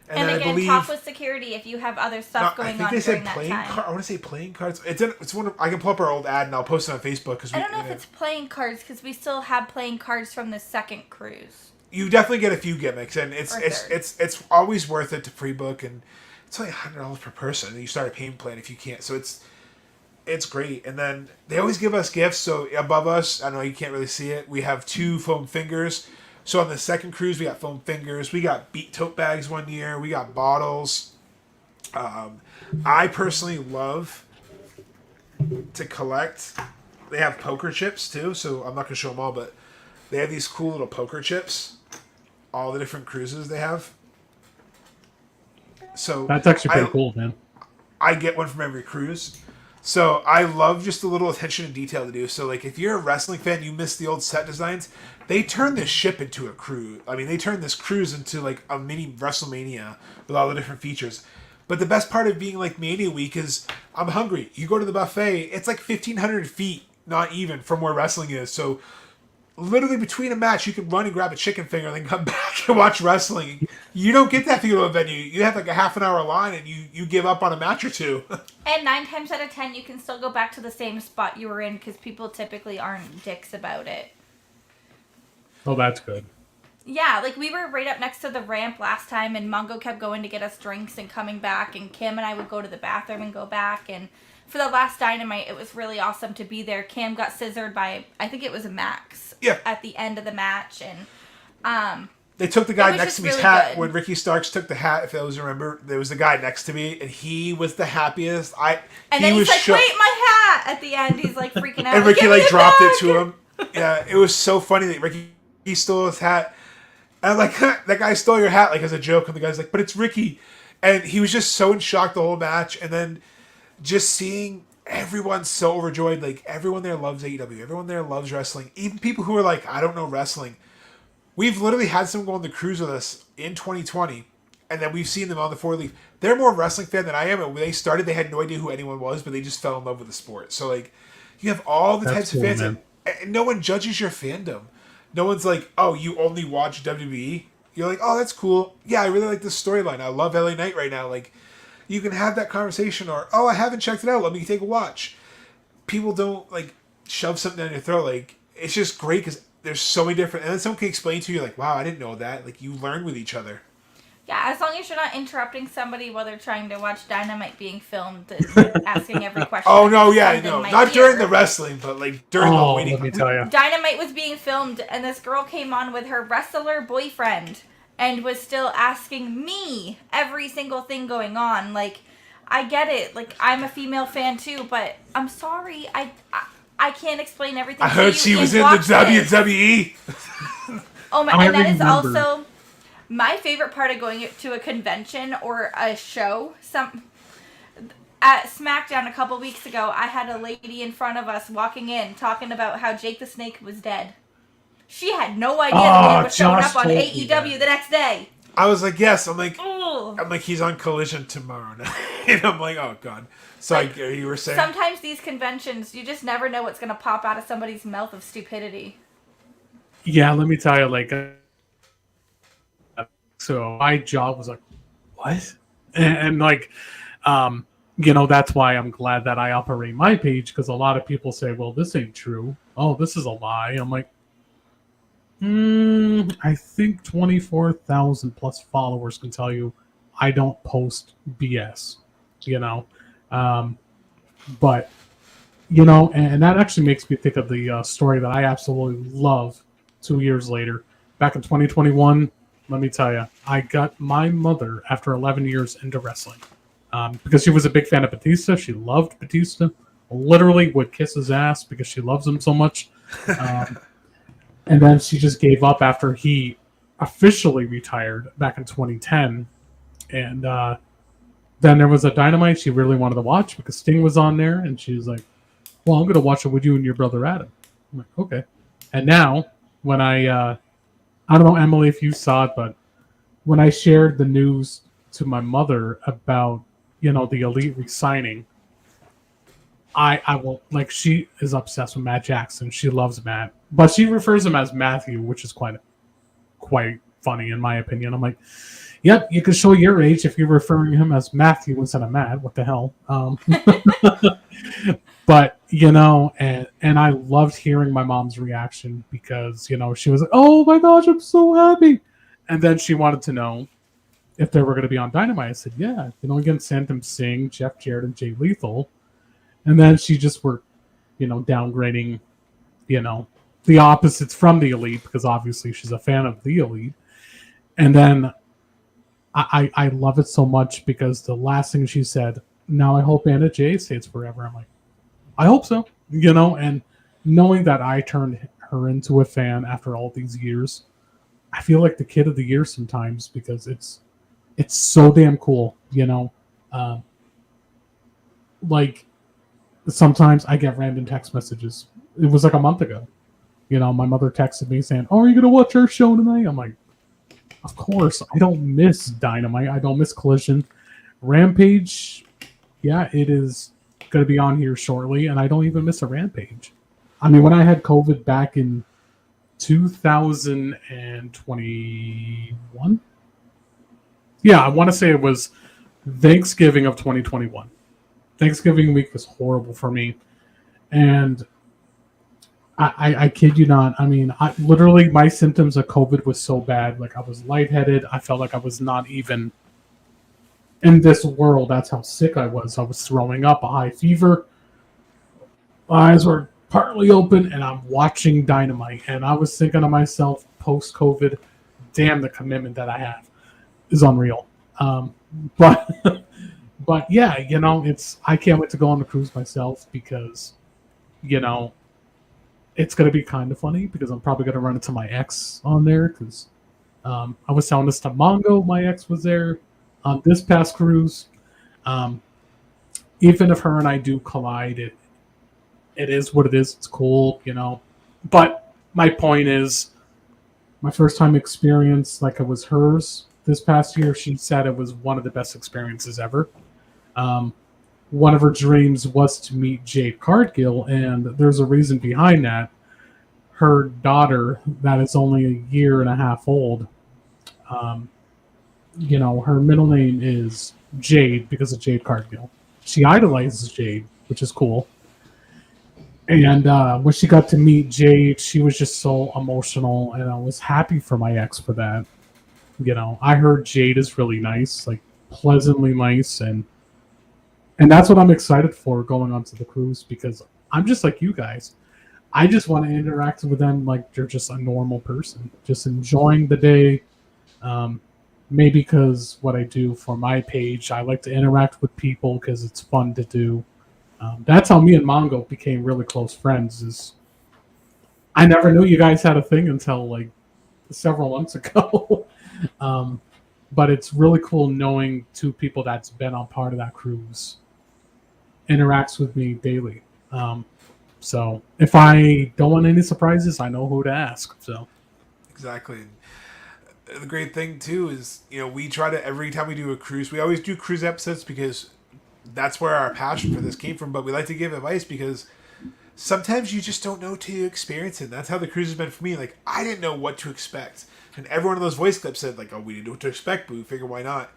And again, I believe, talk with security if you have other stuff going on during that time. I want to say playing cards. It's one. I can pull up our old ad and I'll post it on Facebook. I don't know if it's playing cards because we still have playing cards from the second cruise. You definitely get a few gimmicks, and it's always worth it to pre-book, and it's only $100 per person. And you start a payment plan if you can't. So it's great. And then they always give us gifts. So above us, I know you can't really see it, we have 2 foam fingers. So on the second cruise, we got foam fingers. We got beat tote bags one year. We got bottles. I personally love to collect. They have poker chips too. So I'm not going to show them all, but they have these cool little poker chips. All the different cruises they have. So that's actually pretty cool, man. I get one from every cruise. So I love just a little attention and detail to do. So like if you're a wrestling fan, you miss the old set designs. They turned this ship into a cruise. I mean, they turned this cruise into like a mini WrestleMania with all the different features. But the best part of being like Mania Week is I'm hungry. You go to the buffet, it's like 1,500 feet, not even, from where wrestling is. So literally between a match, you can run and grab a chicken finger and then come back and watch wrestling. You don't get that if you go to a venue. You have like a half an hour line and you give up on a match or 2. And 9 times out of 10, you can still go back to the same spot you were in because people typically aren't dicks about it. Oh, that's good. Yeah, like we were right up next to the ramp last time, and Mungo kept going to get us drinks and coming back, and Cam and I would go to the bathroom and go back. And for the last Dynamite, it was really awesome to be there. Cam got scissored by, I think it was a Max. Yeah. At the end of the match, and they took the guy next to me's really hat good. when Ricky Starks took the hat. If those remember, there was the guy next to me, and he was the happiest. And then he's like, "Wait, my hat!" At the end, he's like freaking out. And Ricky "Give like me it dropped back!" it to him. Yeah, it was so funny that Ricky stole his hat. And I'm like, that guy stole your hat, like as a joke. And the guy's like, but it's Ricky. And he was just so in shock the whole match. And then just seeing everyone so overjoyed. Like, everyone there loves AEW. Everyone there loves wrestling. Even people who are like, I don't know wrestling. We've literally had someone go on the cruise with us in 2020. And then we've seen them on the 4-leaf. They're more wrestling fan than I am. And when they started, they had no idea who anyone was. But they just fell in love with the sport. So, like, you have all the types of fans. And no one judges your fandom. No one's like, oh, you only watch WWE? You're like, oh, that's cool. Yeah, I really like this storyline. I love LA Knight right now. Like, you can have that conversation. Or, oh, I haven't checked it out. Let me take a watch. People don't, like, shove something down your throat. Like, it's just great because there's so many different... And then someone can explain to you, like, wow, I didn't know that. Like, you learn with each other. Yeah, as long as you're not interrupting somebody while they're trying to watch Dynamite being filmed and asking every question. Oh, no, yeah, no. Not during the wrestling, but, like, during the waiting. Let me tell you. Dynamite was being filmed, and this girl came on with her wrestler boyfriend and was still asking me every single thing going on. Like, I get it. Like, I'm a female fan, too, but I'm sorry. I can't explain everything I to heard you. she was in the WWE. Oh, my, and that is also... My favorite part of going to a convention or a show, at SmackDown a couple weeks ago, I had a lady in front of us walking in talking about how Jake the Snake was dead. She had no idea the man was showing up on AEW the next day. I was like, yes. I'm like, Ugh. he's on Collision tomorrow night. And I'm like, oh, God. So like, you were saying? Sometimes these conventions, you just never know what's going to pop out of somebody's mouth of stupidity. Yeah, let me tell you, like... So my job was like, what? And like, That's why I'm glad that I operate my page, because a lot of people say, well, this ain't true. Oh, this is a lie. I'm like, I think 24,000 plus followers can tell you I don't post BS, you know. Um, but, and that actually makes me think of the story that I absolutely love 2 years later. Back in 2021, let me tell you, I got my mother, after 11 years, into wrestling. Because she was a big fan of Batista. She loved Batista. Literally would kiss his ass because she loves him so much. And then she just gave up after he officially retired back in 2010. And then there was a Dynamite she really wanted to watch because Sting was on there. And she was like, well, I'm going to watch it with you and your brother Adam. I'm like, okay. And now, when I don't know, Emily, if you saw it, but when I shared the news to my mother about, the Elite resigning, I will, like, she is obsessed with Matt Jackson. She loves Matt, but she refers him as Matthew, which is quite funny in my opinion. I'm like, yep, you can show your age if you're referring to him as Matthew instead of Matt. What the hell? But and I loved hearing my mom's reaction because she was like, "Oh my gosh, I'm so happy," and then she wanted to know if they were going to be on Dynamite. I said, "Yeah, against Santam Singh, Jeff Jarrett, and Jay Lethal," and then she just were, downgrading, the opposites from the Elite because obviously she's a fan of the Elite, and then I love it so much because the last thing she said, "Now I hope Anna Jay stays forever." I'm like, I hope so, and knowing that I turned her into a fan after all these years, I feel like the kid of the year sometimes because it's so damn cool, like sometimes I get random text messages. It was like a month ago, my mother texted me saying, "Oh, are you gonna watch our show tonight?" I'm like, of course. I don't miss Dynamite. I don't miss Collision. Rampage, yeah, it is going to be on here shortly, and I don't even miss a Rampage. I mean, when I had COVID back in 2021, yeah, I want to say it was Thanksgiving of 2021. Thanksgiving week was horrible for me, and I kid you not. I mean, literally my symptoms of COVID was so bad. Like I was lightheaded. I felt like I was not even in this world. That's how sick I was. I was throwing up, a high fever. My eyes were partly open, and I'm watching Dynamite. And I was thinking to myself, post-COVID, damn, the commitment that I have is unreal. But but yeah, I can't wait to go on the cruise myself because, it's going to be kind of funny because I'm probably going to run into my ex on there because I was telling this to Mongo. My ex was there on this past cruise. Even if her and I do collide, it is what it is. It's cool, But my point is, my first time experience, like it was hers this past year, she said it was one of the best experiences ever. One of her dreams was to meet Jade Cargill, and there's a reason behind that. Her daughter, that is only a year and a half old, her middle name is Jade because of Jade Cargill. She idolizes Jade, which is cool. And when she got to meet Jade, she was just so emotional, and I was happy for my ex for that. I heard Jade is really nice, like pleasantly nice, and that's what I'm excited for going onto the cruise because I'm just like you guys. I just want to interact with them like they're just a normal person, just enjoying the day. Maybe because what I do for my page, I like to interact with people because it's fun to do. That's how me and Mongo became really close friends. Is I never knew you guys had a thing until like several months ago. But it's really cool knowing two people that's been on part of that cruise interacts with me daily. So if I don't want any surprises, I know who to ask. So exactly. The great thing too is we try to, every time we do a cruise, we always do cruise episodes because that's where our passion for this came from. But we like to give advice because sometimes you just don't know till you experience it. That's how the cruise has been for me. Like I didn't know what to expect, and every one of those voice clips said like, "Oh, we didn't know what to expect, but we figure why not."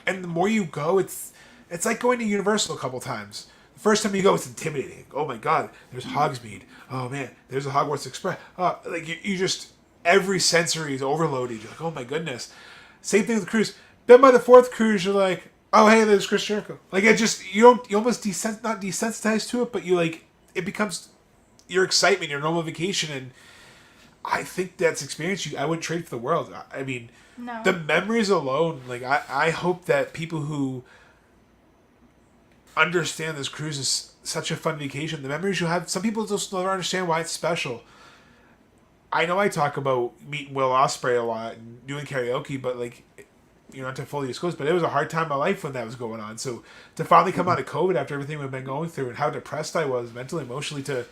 And the more you go, it's It's like going to Universal a couple times. The first time you go, it's intimidating. Oh my god, there's Hogsmeade. Oh man, there's a Hogwarts Express. Like you just every sensory is overloaded. You're like, oh my goodness. Same thing with the cruise. Then by the fourth cruise, you're like, oh hey, there's Chris Jericho. Like it just you almost not desensitized to it, but you like it becomes your excitement, your normal vacation, and I think that's experience I wouldn't trade for the world. I mean, No. the memories alone. Like I hope that people who understand this cruise is such a fun vacation. The memories you have. Some people just never understand why it's special. I know I talk about meeting Will Ospreay a lot and doing karaoke, but like, not to fully disclose, but it was a hard time in my life when that was going on. So to finally come out of COVID after everything we've been going through and how depressed I was mentally, emotionally, to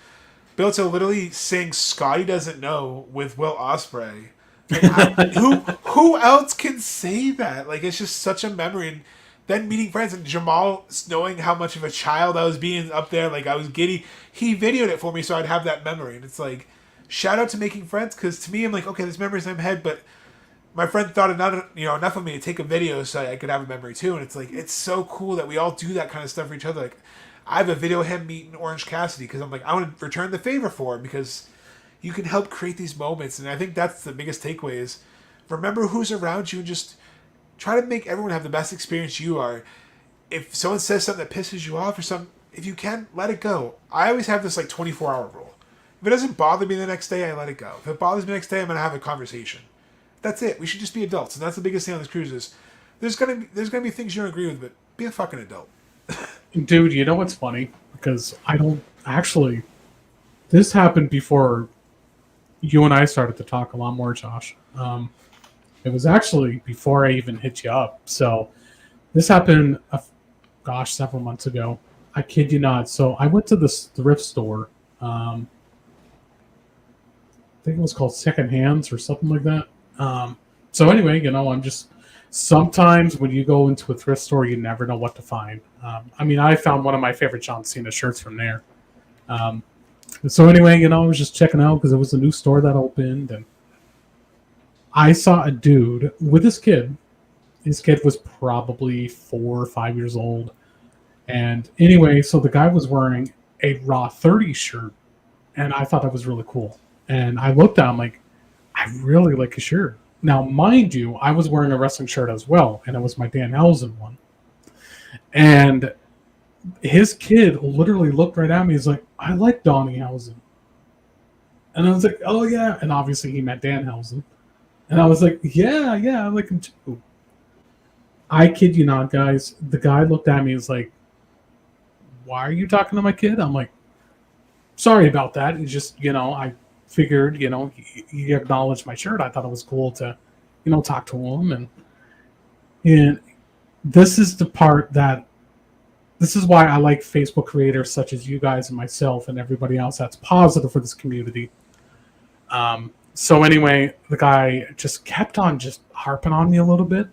be able to literally sing "Scotty Doesn't Know" with Will Ospreay. Like, who else can say that? Like it's just such a memory. And then meeting friends and Jamal knowing how much of a child I was being up there, like I was giddy. He videoed it for me so I'd have that memory. And it's like, shout out to making friends, because to me I'm like, okay, this memory's in my head, but my friend thought enough of me to take a video so I could have a memory too. And it's like, it's so cool that we all do that kind of stuff for each other. Like I have a video of him meeting Orange Cassidy because I'm like, I want to return the favor for him, because you can help create these moments. And I think that's the biggest takeaway is remember who's around you and just try to make everyone have the best experience you are. If someone says something that pisses you off or something, if you can, let it go. I always have this like 24-hour rule. If it doesn't bother me the next day, I let it go. If it bothers me the next day, I'm going to have a conversation. That's it. We should just be adults. And that's the biggest thing on this cruise is there's gonna be things you don't agree with, but be a fucking adult. Dude, you know what's funny? Because I don't actually. This happened before you and I started to talk a lot more, Josh. It was actually before I even hit you up. So this happened, several months ago. I kid you not. So I went to this thrift store. I think it was called Second Hands or something like that. So anyway, I'm just sometimes when you go into a thrift store, you never know what to find. I found one of my favorite John Cena shirts from there. So anyway, I was just checking out because it was a new store that opened, and I saw a dude with his kid. His kid was probably 4 or 5 years old. And anyway, so the guy was wearing a Raw 30 shirt, and I thought that was really cool. And I looked at him like, I really like his shirt. Now, mind you, I was wearing a wrestling shirt as well, and it was my Danhausen one. And his kid literally looked right at me. He's like, I like Danhausen. And I was like, oh, yeah. And obviously he meant Danhausen. And I was like, yeah, I like him too. I kid you not, guys. The guy looked at me and was like, why are you talking to my kid? I'm like, sorry about that. It's just, I figured, he acknowledged my shirt. I thought it was cool to, talk to him. And this is the part this is why I like Facebook creators such as you guys and myself and everybody else that's positive for this community. So anyway, the guy just kept on just harping on me a little bit.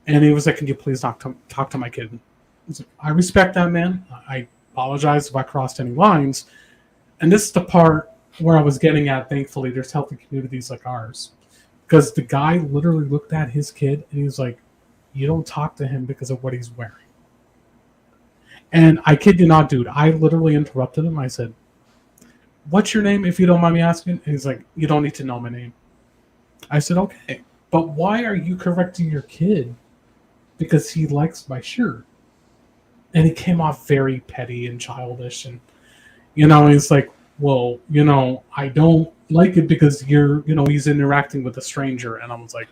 And he was like, can you please talk to my kid? I respect that, man. I apologize if I crossed any lines. And this is the part where I was getting at. Thankfully, there's healthy communities like ours. Because the guy literally looked at his kid and he was like, you don't talk to him because of what he's wearing. And I kid you not, dude, I literally interrupted him. I said, what's your name, if you don't mind me asking? And he's like, you don't need to know my name. I said, okay, but why are you correcting your kid because he likes my shirt? And he came off very petty and childish. And, he's like, well, I don't like it because he's interacting with a stranger. And I was like,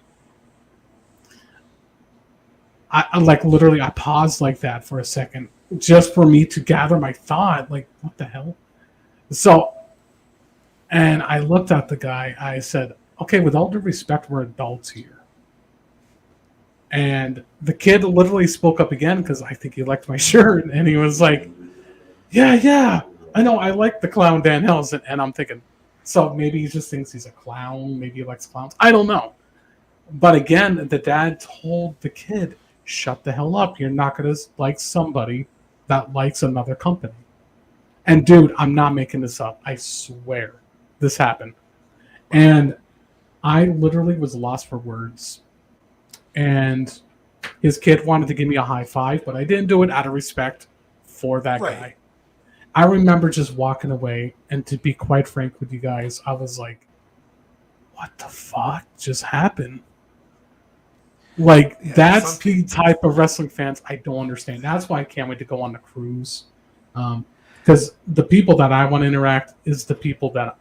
I like literally, I paused like that for a second just for me to gather my thought. Like, what the hell? So, and I looked at the guy. I said, okay, with all due respect, we're adults here. And the kid literally spoke up again because I think he liked my shirt. And he was like, yeah, I know. I like the clown Danhausen. And I'm thinking, so maybe he just thinks he's a clown. Maybe he likes clowns. I don't know. But again, the dad told the kid, shut the hell up. You're not going to like somebody that likes another company. And dude, I'm not making this up. I swear this happened. And I literally was lost for words. And His kid wanted to give me a high five, but I didn't do it out of respect for that Right. guy. I remember just walking away, and to be quite frank with you guys, I was like, what the fuck just happened? Like, Yeah, that's some the type of wrestling fans I don't understand. That's why I can't wait to go on the cruise. Because the people that I want to interact is the people that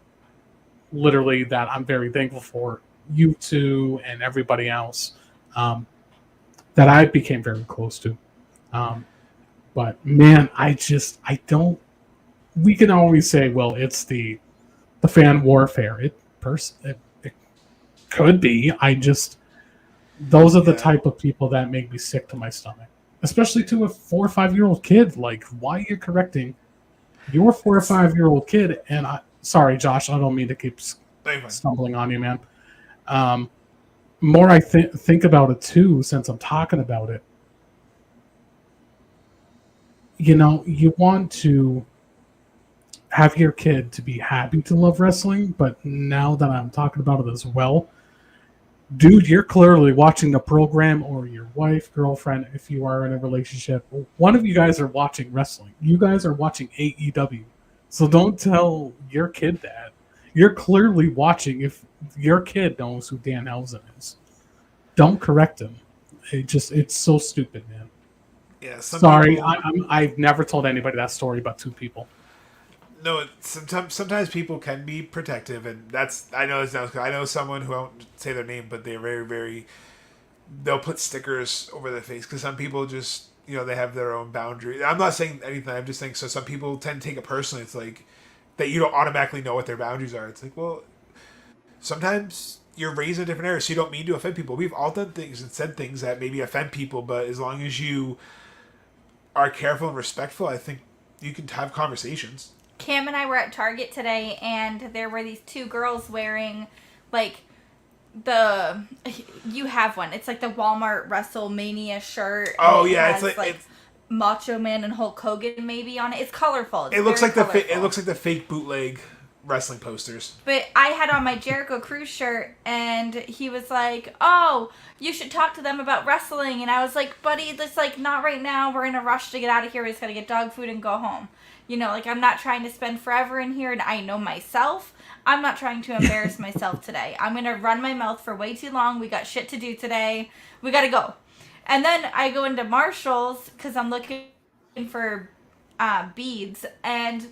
literally that I'm very thankful for. You two and everybody else that I became very close to. But man, I don't. We can always say, well, it's the fan warfare. It could be. Those are the type of people that make me sick to my stomach, especially to a 4 or 5 year old kid. Like, why are you correcting your 4 or 5 year old kid? And sorry, Josh, I don't mean to keep stumbling on you, man. More I think about it too, since I'm talking about it. You know, you want to have your kid to be happy to love wrestling, but now that I'm talking about it as well, dude, you're clearly watching the program, or your wife, girlfriend, if you are in a relationship, one of you guys are watching wrestling. You guys are watching AEW. So don't tell your kid that. You're clearly watching. If your kid knows who Dan Housen is, don't correct him. It's so stupid, man. Yeah, Sorry, I've never told anybody that story about two people. No, sometimes people can be protective, and I know someone who I won't say their name, but they're very, very. They'll put stickers over their face because some people just they have their own boundaries. I'm not saying anything. I'm just saying so some people tend to take it personally. It's like that you don't automatically know what their boundaries are. It's like, well, sometimes you're raised in a different area, so you don't mean to offend people. We've all done things and said things that maybe offend people, but as long as you are careful and respectful, I think you can have conversations. Cam and I were at Target today, and there were these two girls wearing, like, you have one. It's like the Walmart WrestleMania shirt. Oh yeah, it's like Macho Man and Hulk Hogan maybe on it. It's colorful. It looks like the fake bootleg wrestling posters. But I had on my Jericho Cruise shirt, and he was like, "Oh, you should talk to them about wrestling." And I was like, "Buddy, it's like not right now. We're in a rush to get out of here. We just gotta get dog food and go home." I'm not trying to spend forever in here, and I know myself. I'm not trying to embarrass myself today. I'm going to run my mouth for way too long. We got shit to do today. We got to go. And then I go into Marshall's because I'm looking for beads. And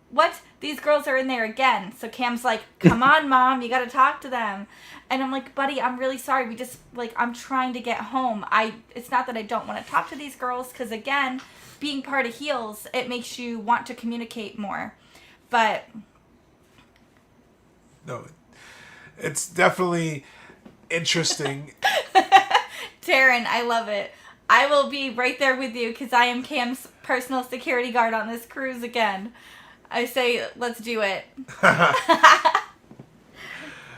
what? These girls are in there again. So Cam's like, come on, Mom. You got to talk to them. And I'm like, buddy, I'm really sorry. I'm trying to get home. It's not that I don't want to talk to these girls because, again, being part of Heels, it makes you want to communicate more. But no, it's definitely interesting. Taryn, I love it. I will be right there with you because I am Cam's personal security guard on this cruise again. I say, let's do it.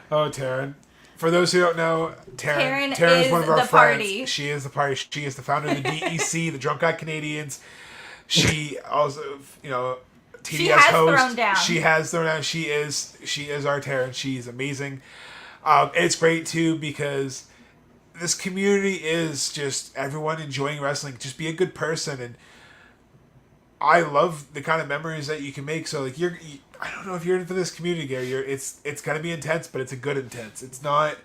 Oh, Taryn. For those who don't know, Taryn is one of our friends. Party. She is the party. She is the founder of the DEC, the Drunk Guy Canadians. She also, TDS she has host. Thrown down. She has thrown down. She is our Taryn. She's amazing. It's great too because this community is just everyone enjoying wrestling. Just be a good person, and I love the kind of memories that you can make. So like I don't know if you're in for this community, Gary. It's gonna be intense, but it's a good intense. It's not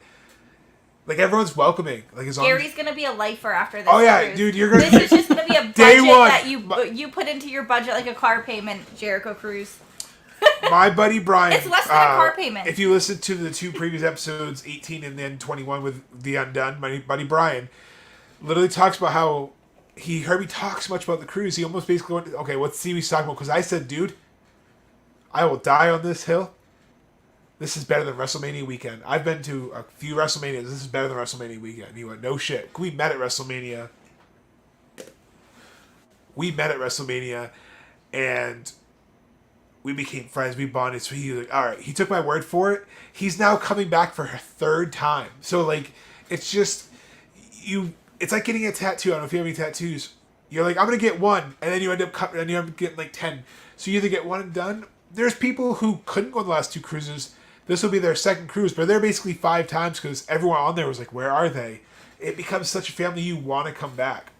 like everyone's welcoming. Like Gary's gonna be a lifer after this. Oh yeah, cruise. dude, you're gonna. This is just gonna be a budget Day one. that you put into your budget like a car payment. Jericho Cruise. My buddy Brian. It's less than a car payment. If you listen to the two previous episodes, 18 and then 21 with The Undone, my buddy Brian literally talks about how he heard me talk so much about the cruise. He almost basically went, okay, what's CB's talking about? Because I said, dude, I will die on this hill. This is better than WrestleMania weekend. I've been to a few WrestleManias. This is better than WrestleMania weekend. He went, no shit. We met at WrestleMania. And we became friends. We bonded. So he was like, all right. He took my word for it. He's now coming back for her third time. So like, it's just it's like getting a tattoo. I don't know if you have any tattoos. You're like, I'm gonna get one, and then you end up getting like 10. So you either get one and done. There's people who couldn't go on the last two cruises This will be their second cruise, but they're basically 5 times because everyone on there was like, where are they? It becomes such a family you want to come back.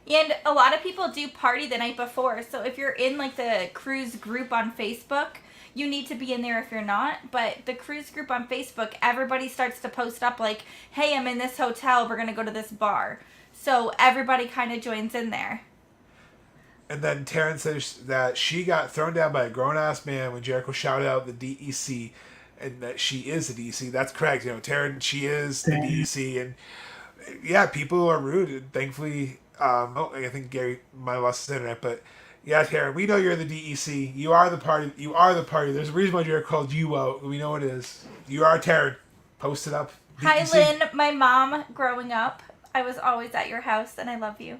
And a lot of people do party the night before. So if you're in like the cruise group on Facebook, you need to be in there if you're not. But the cruise group on Facebook, everybody starts to post up like, hey, I'm in this hotel. We're going to go to this bar. So everybody kind of joins in there. And then Taryn says that she got thrown down by a grown-ass man when Jericho shouted out the DEC and that she is the DEC. That's correct. You know, Taryn, she is the DEC. And yeah, people are rude. And thankfully, I think Gary might have lost his internet, but yeah, Taryn, we know you're the DEC. You are the party. You are the party. There's a reason why Jericho called you out. We know it is. You are Taryn. Post it up. DEC. Hi, Lynn. My mom, growing up, I was always at your house, and I love you.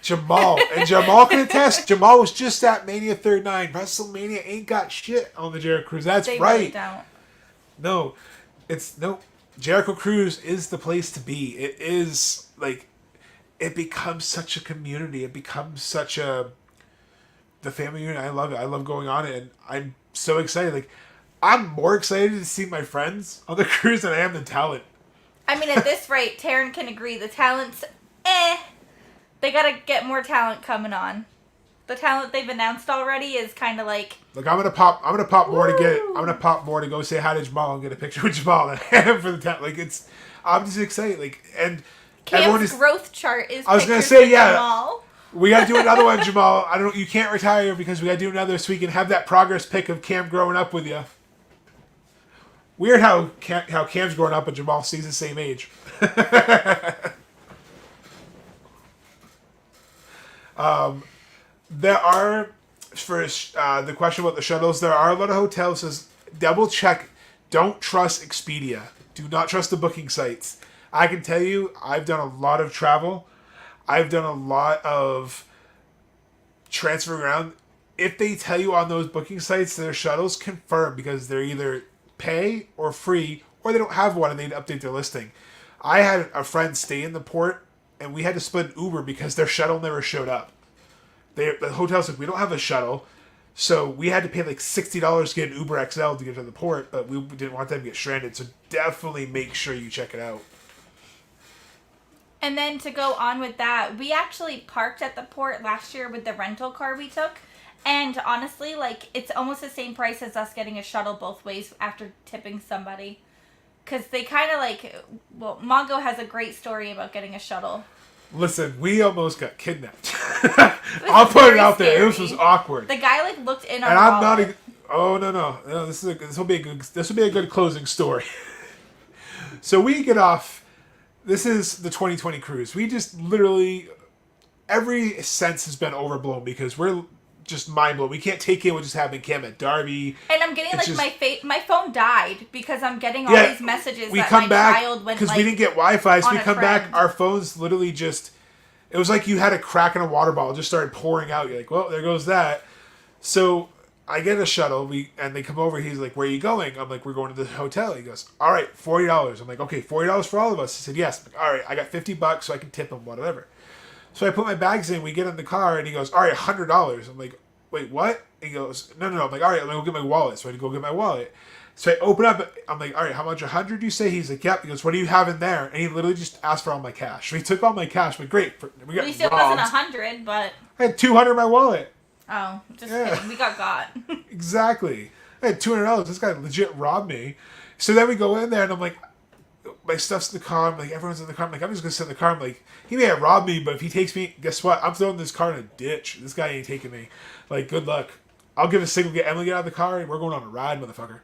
Jamal. And Jamal can attest. Jamal was just at Mania 39. WrestleMania ain't got shit on the Jericho Cruise. That's They right. really don't. No. Jericho Cruise is the place to be. It is, like, it becomes such a community. It becomes such the family unit. I love it. I love going on it. And I'm so excited. Like, I'm more excited to see my friends on the cruise than I am the talent. I mean, at this rate, Taryn can agree. The talent's, They gotta get more talent coming on. The talent they've announced already is kind of like. Look, I'm gonna pop more to get it. I'm gonna pop more to go say hi to Jamal and get a picture with Jamal and for the talent. Like I'm just excited. Like and Cam's growth chart is. I was gonna say Jamal. We gotta do another one, Jamal. I don't. You can't retire because we gotta do another so we can have that progress pic of Cam growing up with you. Weird how Cam's growing up and Jamal stays the same age. There are, for the question about the shuttles, there are a lot of hotels says double check. Don't trust Expedia. Do not trust the booking sites. I can tell you, I've done a lot of travel. I've done a lot of transferring around. If they tell you on those booking sites their shuttles, confirm because they're either pay or free or they don't have one and they update their listing. I had a friend stay in the port and we had to split an Uber because their shuttle never showed up. The hotel said, we don't have a shuttle. So we had to pay like $60 to get an Uber XL to get to the port, but we didn't want them to get stranded. So definitely make sure you check it out. And then to go on with that, we actually parked at the port last year with the rental car we took. And honestly, like, it's almost the same price as us getting a shuttle both ways after tipping somebody. Because they kind of like, well, Mongo has a great story about getting a shuttle. Listen, we almost got kidnapped. I'll put it out there. Scary. This was awkward. The guy like looked in our and I'm wallet. not. Oh no! This will be a good closing story. So we get off. This is the 2020 cruise. We just literally every sense has been overblown because we're just mind blown. We can't take in what just happened. Cam at Darby. And I'm getting like my phone died because I'm getting all these messages we that come my back, child went because like, we didn't get Wi-Fi. So on we a come back, trend. our phones literally just. It was like you had a crack in a water bottle, just started pouring out. You're like, well, there goes that. So I get a shuttle, and they come over. He's like, where are you going? I'm like, we're going to the hotel. He goes, all right, $40. I'm like, okay, $40 for all of us. He said, yes. I'm like, all right, I got $50 so I can tip him, whatever. So I put my bags in. We get in the car, and he goes, all right, $100. I'm like, wait, what? He goes, no. I'm like, all right, let me go get my wallet. So I had to go get my wallet. So I open up, I'm like, all right, how much, 100 you say? He's like, yep. He goes, what do you have in there? And he literally just asked for all my cash. So he took all my cash. I'm like, great. We got At least it robbed. wasn't 100, but... I had $200 in my wallet. Oh, just kidding. We got. Exactly. I had $200. This guy legit robbed me. So then we go in there, and I'm like, my stuff's in the car. I'm like, everyone's in the car. I'm like, I'm just going to sit in the car. I'm like, he may have robbed me, but if he takes me, guess what? I'm throwing this car in a ditch. This guy ain't taking me. Like, good luck. I'll give a signal, get Emily out of the car, and we're going on a ride, motherfucker.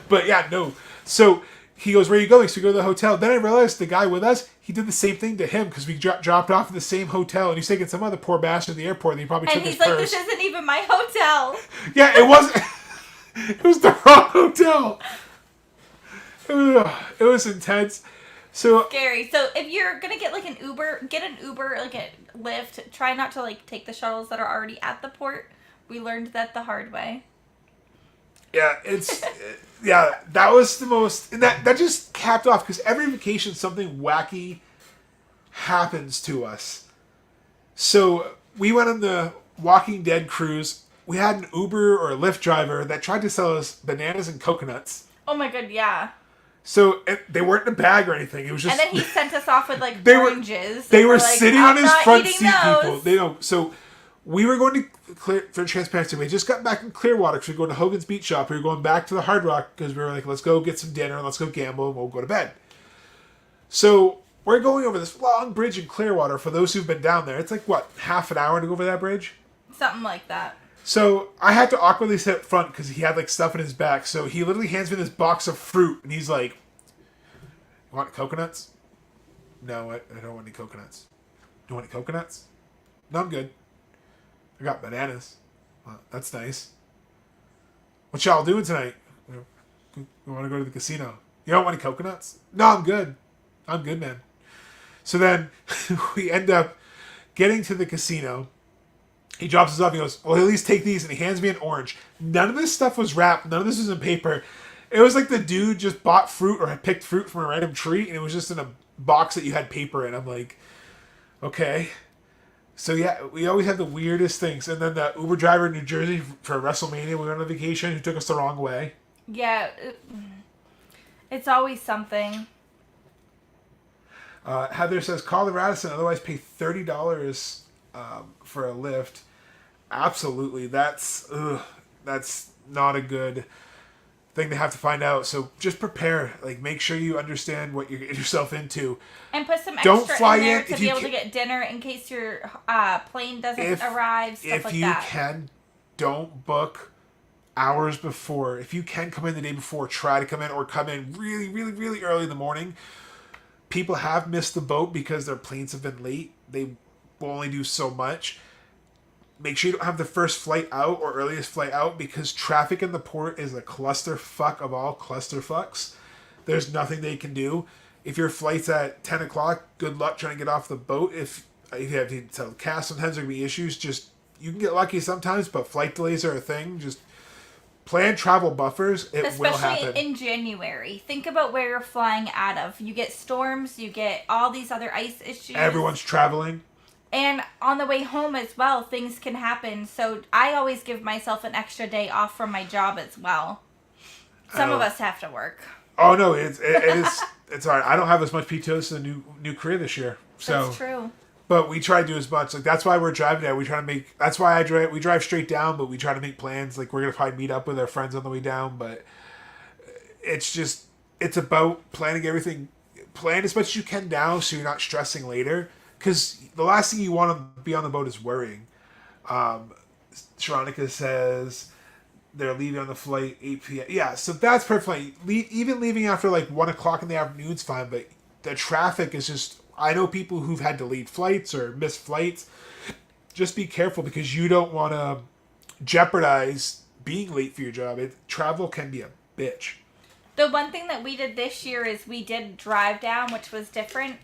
But yeah, no. So he goes, where are you going? So we go to the hotel. Then I realized the guy with us, he did the same thing to him because we dropped off at the same hotel, and he's taking some other poor bastard to the airport, and he probably And took his he's like, purse. this isn't even my hotel. Yeah, it wasn't. It was the wrong hotel. It was intense. So Scary. So if you're gonna get like an Uber, get an Uber, like a Lyft. Try not to like take the shuttles that are already at the port. We learned that the hard way. yeah, that was the most. And that just capped off because every vacation something wacky happens to us. So we went on the Walking Dead cruise. we had an Uber or a Lyft driver that tried to sell us bananas and coconuts. Oh my god, yeah. So they weren't in a bag or anything. It was just. And then he sent us off with like They oranges. They were like, sitting on his front eating seat, those. people. They know. So we were going to for transparency. We just got back in Clearwater because we were going to Hogan's Beach Shop. We were going back to the Hard Rock because we were like, let's go get some dinner, let's go gamble, and we'll go to bed. So we're going over this long bridge in Clearwater. For those who've been down there, it's like what, half an hour to go over that bridge? Something like that. So I had to awkwardly sit up front because he had like stuff in his back. So he literally hands me this box of fruit, and he's like, "You want coconuts?" No, I don't want any coconuts. Do you want any coconuts? No, I'm good. I got bananas. Well, that's nice. What y'all doing tonight? We want to go to the casino. You don't want any coconuts? No, I'm good. I'm good, man. So then we end up getting to the casino. He drops us off. He goes, well, at least take these. And he hands me an orange. None of this stuff was wrapped. None of this was in paper. It was like the dude just bought fruit or had picked fruit from a random tree. And it was just in a box that you had paper in. I'm like, okay. So yeah, we always have the weirdest things. And then the Uber driver in New Jersey for WrestleMania, we went on vacation, who took us the wrong way. Yeah. It's always something. Heather says, call the Radisson, otherwise pay $30 for a lift. Absolutely. That's not a good thing to have to find out. So just prepare. Like, make sure you understand what you're getting yourself into. And put some Don't extra fly in there in to if be you able to can- get dinner in case your plane doesn't arrive, stuff like that. If you can, don't book hours before. If you can come in the day before, try to come in, or come in really, really, really early in the morning. People have missed the boat because their planes have been late. They will only do so much. Make sure you don't have the first flight out or earliest flight out, because traffic in the port is a clusterfuck of all clusterfucks. There's nothing they can do. If your flight's at 10 o'clock, good luck trying to get off the boat. If you have to tell the cast, sometimes there can be issues. Just, you can get lucky sometimes, but flight delays are a thing. Just plan travel buffers. It will happen. Especially in January. Think about where you're flying out of. You get storms, you get all these other ice issues. Everyone's traveling. And on the way home as well, things can happen. So I always give myself an extra day off from my job as well. Some of us have to work. Oh no, it is. It's all right. I don't have as much PTO as the new career this year. So That's true. But we try to do as much. Like, that's why we're driving there. We try to make. That's why we drive straight down, but we try to make plans. Like, we're gonna probably meet up with our friends on the way down. But it's about planning everything. Plan as much as you can now, so you're not stressing later. Because the last thing you want to be on the boat is worrying. Sharonica says they're leaving on the flight 8 p.m. Yeah, so that's perfect. Even leaving after like 1 o'clock in the afternoon is fine, but the traffic is just... I know people who've had delayed flights or missed flights. Just be careful, because you don't want to jeopardize being late for your job. Travel can be a bitch. The one thing that we did this year is we did drive down, which was different.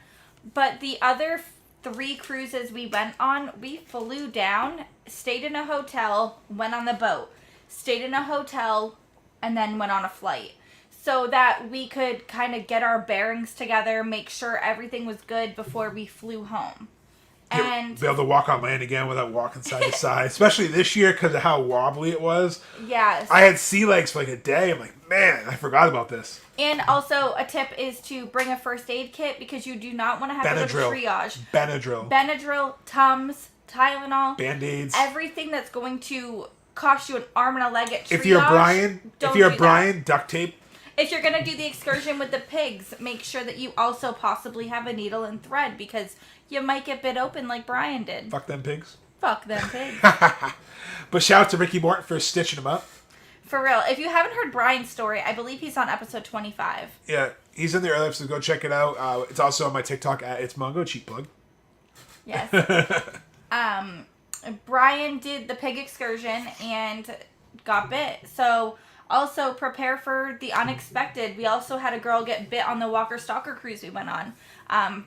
But the other 3 cruises we went on, we flew down, stayed in a hotel, went on the boat, stayed in a hotel, and then went on a flight. So that we could kind of get our bearings together, make sure everything was good before we flew home. And be able to walk on land again without walking side to side, especially this year because of how wobbly it was. yes. I had sea legs for like a day. I'm like, man, I forgot about this. And also a tip is to bring a first aid kit, because you do not want to have to go to triage. Benadryl, Tums, Tylenol, Band-Aids. everything that's going to cost you an arm and a leg at triage. If you're Brian, that. duct tape. If you're going to do the excursion with the pigs, make sure that you also possibly have a needle and thread, because you might get bit open like Brian did. Fuck them pigs. Fuck them pigs. But shout out to Ricky Morton for stitching them up. For real. If you haven't heard Brian's story, I believe he's on episode 25. Yeah, he's in the early episodes. Go check it out. It's also on my TikTok at It's Mongo. Cheap plug. Yes. Brian did the pig excursion and got bit. So also prepare for the unexpected. We also had a girl get bit on the Walker Stalker cruise we went on.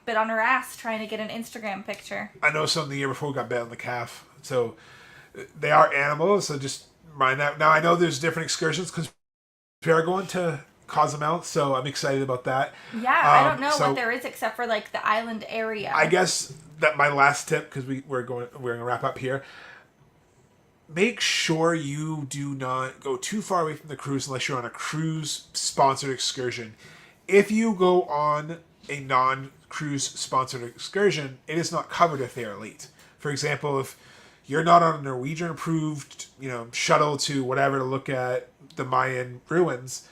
Bit on her ass trying to get an Instagram picture. I know some the year before got bit on the calf. So they are animals, so just mind that. Now I know there's different excursions because we are going to Cozumel, so I'm excited about that. Yeah, I don't know what there is except for like the island area. I guess that my last tip, because we're going to wrap up here. make sure you do not go too far away from the cruise unless you're on a cruise-sponsored excursion. If you go on a non-cruise-sponsored excursion, it is not covered if they are late. For example, if you're not on a Norwegian-approved, shuttle to whatever to look at the Mayan ruins,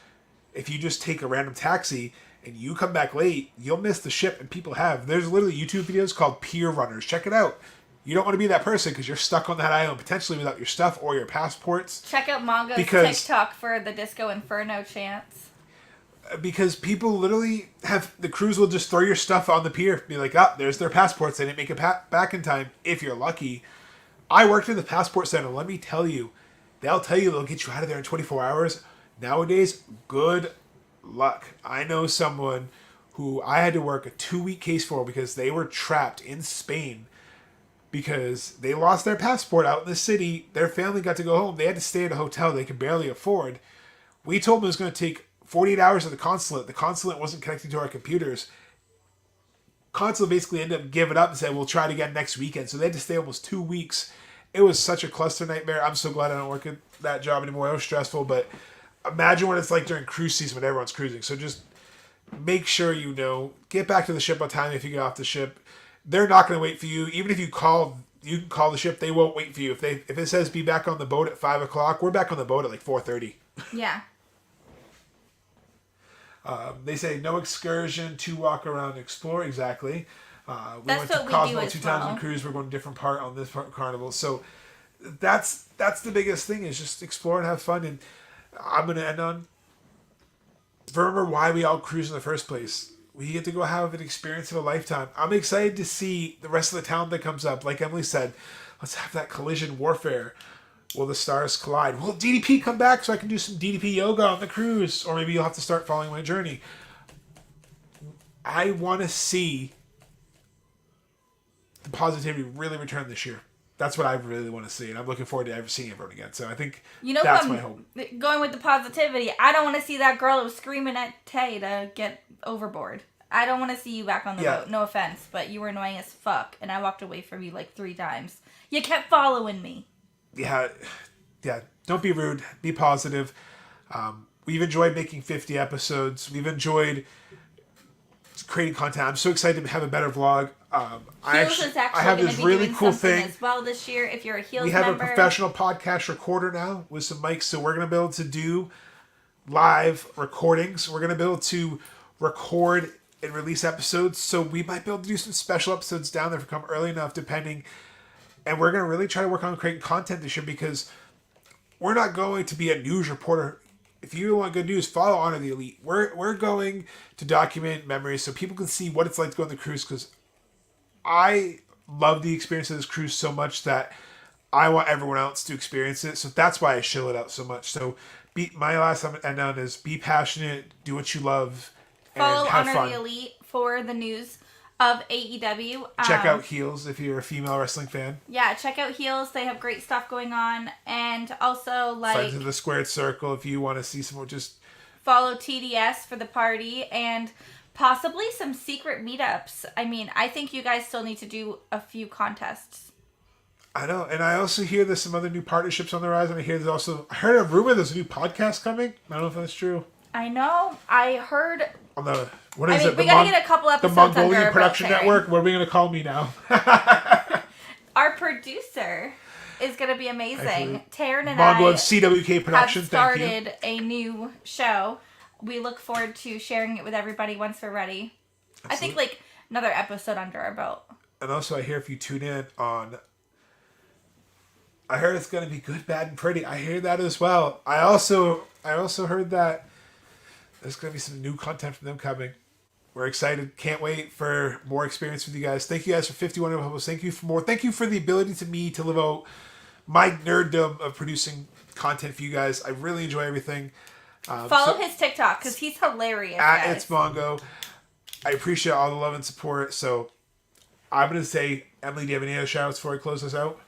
if you just take a random taxi and you come back late, you'll miss the ship, and people have. There's literally YouTube videos called Pier Runners. Check it out. You don't want to be that person because you're stuck on that island potentially without your stuff or your passports. Check out Mongo's TikTok for the Disco Inferno chants. Because people literally the crews will just throw your stuff on the pier. Be like, there's their passports. They didn't make it back in time if you're lucky. I worked in the passport center. Let me tell you, they'll get you out of there in 24 hours. Nowadays, good luck. I know someone who I had to work a 2-week case for because they were trapped in Spain because they lost their passport out in the city. Their family got to go home. They had to stay at a hotel they could barely afford. We told them it was going to take 48 hours at the consulate. The consulate wasn't connecting to our computers. Consulate basically ended up giving up and said, we'll try it again next weekend. So they had to stay almost 2 weeks. It was such a cluster nightmare. I'm so glad I don't work at that job anymore. It was stressful, but imagine what it's like during cruise season when everyone's cruising. So just make sure get back to the ship on time if you get off the ship. They're not going to wait for you. Even if you can call the ship. They won't wait for you. If it says be back on the boat at 5 o'clock, we're back on the boat at like 4:30. Yeah. They say no excursion, 2 walk around and explore. Exactly. We That's went to what we Cosmo do as 2 times well. on cruise. We're going to a different part on this carnival. So that's the biggest thing is just explore and have fun. And I'm going to end on remember why we all cruise in the first place. We get to go have an experience of a lifetime. I'm excited to see the rest of the town that comes up. Like Emily said, let's have that collision warfare. Will the stars collide? Will DDP come back so I can do some DDP yoga on the cruise? Or maybe you'll have to start following my journey. I want to see the positivity really return this year. That's what I really want to see. And I'm looking forward to ever seeing everyone again. So I think that's my hope. Going with the positivity, I don't want to see that girl who was screaming at Tay to get overboard. I don't want to see you back on the boat. No offense, but you were annoying as fuck. And I walked away from you like 3 times. You kept following me. Yeah. Don't be rude. Be positive. We've enjoyed making 50 episodes. We've enjoyed creating content. I'm so excited to have a better vlog. I have this really cool thing as well this year. If you're a Heels we have member. a professional podcast recorder now with some mics, so we're going to be able to do live recordings. We're going to be able to record and release episodes. So we might be able to do some special episodes down there if we come early enough, depending. And we're going to really try to work on creating content this year because we're not going to be a news reporter. If you want good news, follow Honor the Elite. We're going to document memories so people can see what it's like to go on the cruise because I love the experience of this cruise so much that I want everyone else to experience it. So that's why I shill it out so much. So my last end on is be passionate, do what you love, follow and have Honor fun. the Elite for the news of AEW. Check out Heels if you're a female wrestling fan. Yeah, check out Heels. They have great stuff going on. And also, Friends of the Squared Circle if you want to see some more just... Follow TDS for the party and possibly some secret meetups. I mean, I think you guys still need to do a few contests. I know, and I also hear there's some other new partnerships on the rise, and I heard a rumor there's a new podcast coming. I don't know if that's true. I know. I heard... On the... We gotta get a couple episodes the Mongolian under our Production belt, Network. What are we going to call me now? Our producer is going to be amazing. Taryn and Mongo I of CWK Productions. have started a new show. We look forward to sharing it with everybody once we're ready. Absolutely. I think like another episode under our belt. And also I hear if you tune in on... I heard it's going to be good, bad, and pretty. I hear that as well. I also heard that there's going to be some new content from them coming. We're excited. Can't wait for more experience with you guys. Thank you guys for 51 episodes. Thank you for more. Thank you for the ability to live out my nerddom of producing content for you guys. I really enjoy everything. Follow his TikTok because he's hilarious. At It's Mongo. I appreciate all the love and support. So I'm going to say, Emily, do you have any other shout outs before I close this out?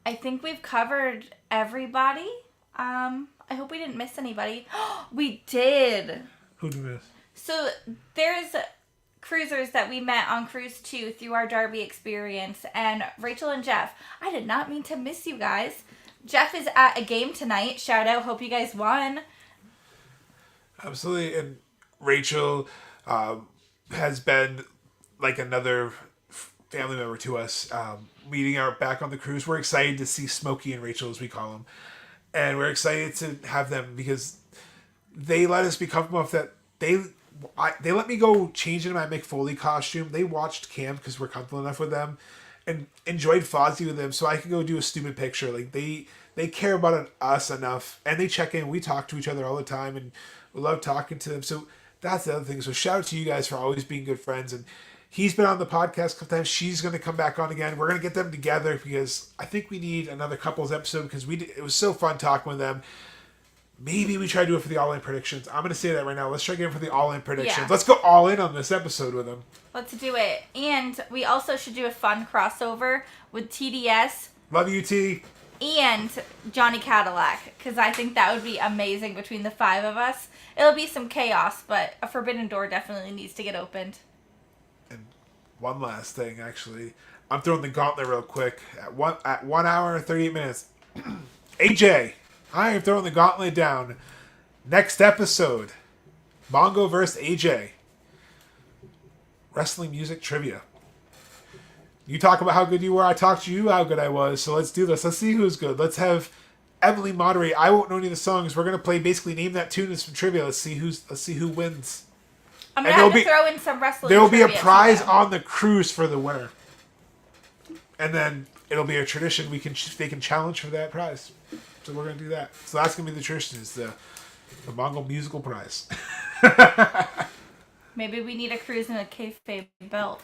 I think we've covered everybody. I hope we didn't miss anybody. We did. Who did we miss? So there's cruisers that we met on Cruise 2 through our Derby experience. And Rachel and Jeff, I did not mean to miss you guys. Jeff is at a game tonight. Shout out. Hope you guys won. Absolutely. And Rachel has been like another family member to us. Meeting our back on the cruise. We're excited to see Smokey and Rachel, as we call them. And we're excited to have them because they let us be comfortable with that. They let me go change into my Mick Foley costume. They watched camp because we're comfortable enough with them and enjoyed Fozzie with them so I could go do a stupid picture. Like they care about us enough and they check in. We talk to each other all the time and we love talking to them. So that's the other thing. So shout out to you guys for always being good friends. And he's been on the podcast a couple times. She's going to come back on again. We're going to get them together because I think we need another couples episode because it was so fun talking with them. Maybe we try to do it for the all-in predictions. I'm going to say that right now. Let's try again for the all-in predictions. Yeah. Let's go all in on this episode with them. Let's do it. And we also should do a fun crossover with TDS. Love you, T. And Johnny Cadillac. Because I think that would be amazing between the 5 of us. It'll be some chaos, but a forbidden door definitely needs to get opened. And one last thing, actually. I'm throwing the gauntlet real quick. At 1 hour and 38 minutes. AJ, I am throwing the gauntlet down. Next episode, Mongo vs. AJ. Wrestling music trivia. You talk about how good you were. I talk to you how good I was. So let's do this. Let's see who's good. Let's have Emily moderate. I won't know any of the songs. We're gonna play basically name that tune as some trivia. Let's see who wins. I'm gonna have to throw in some wrestling. There will be a trivia prize too. on the cruise for the winner, and then it'll be a tradition. They can challenge for that prize. So we're gonna do that. So that's gonna be the tradition. Is the Mongol musical prize. Maybe we need a cruise and a kayfabe belt.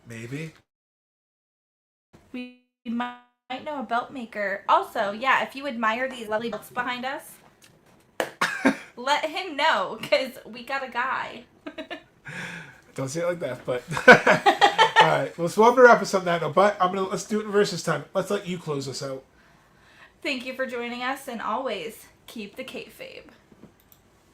Maybe. We might know a belt maker. Also, yeah, if you admire these lovely belts behind us, let him know, because we got a guy. Don't say it like that, but... Alright, well, so we'll have to wrap us on that note, but let's do it in versus time. Let's let you close us out. Thank you for joining us, and always keep the kayfabe.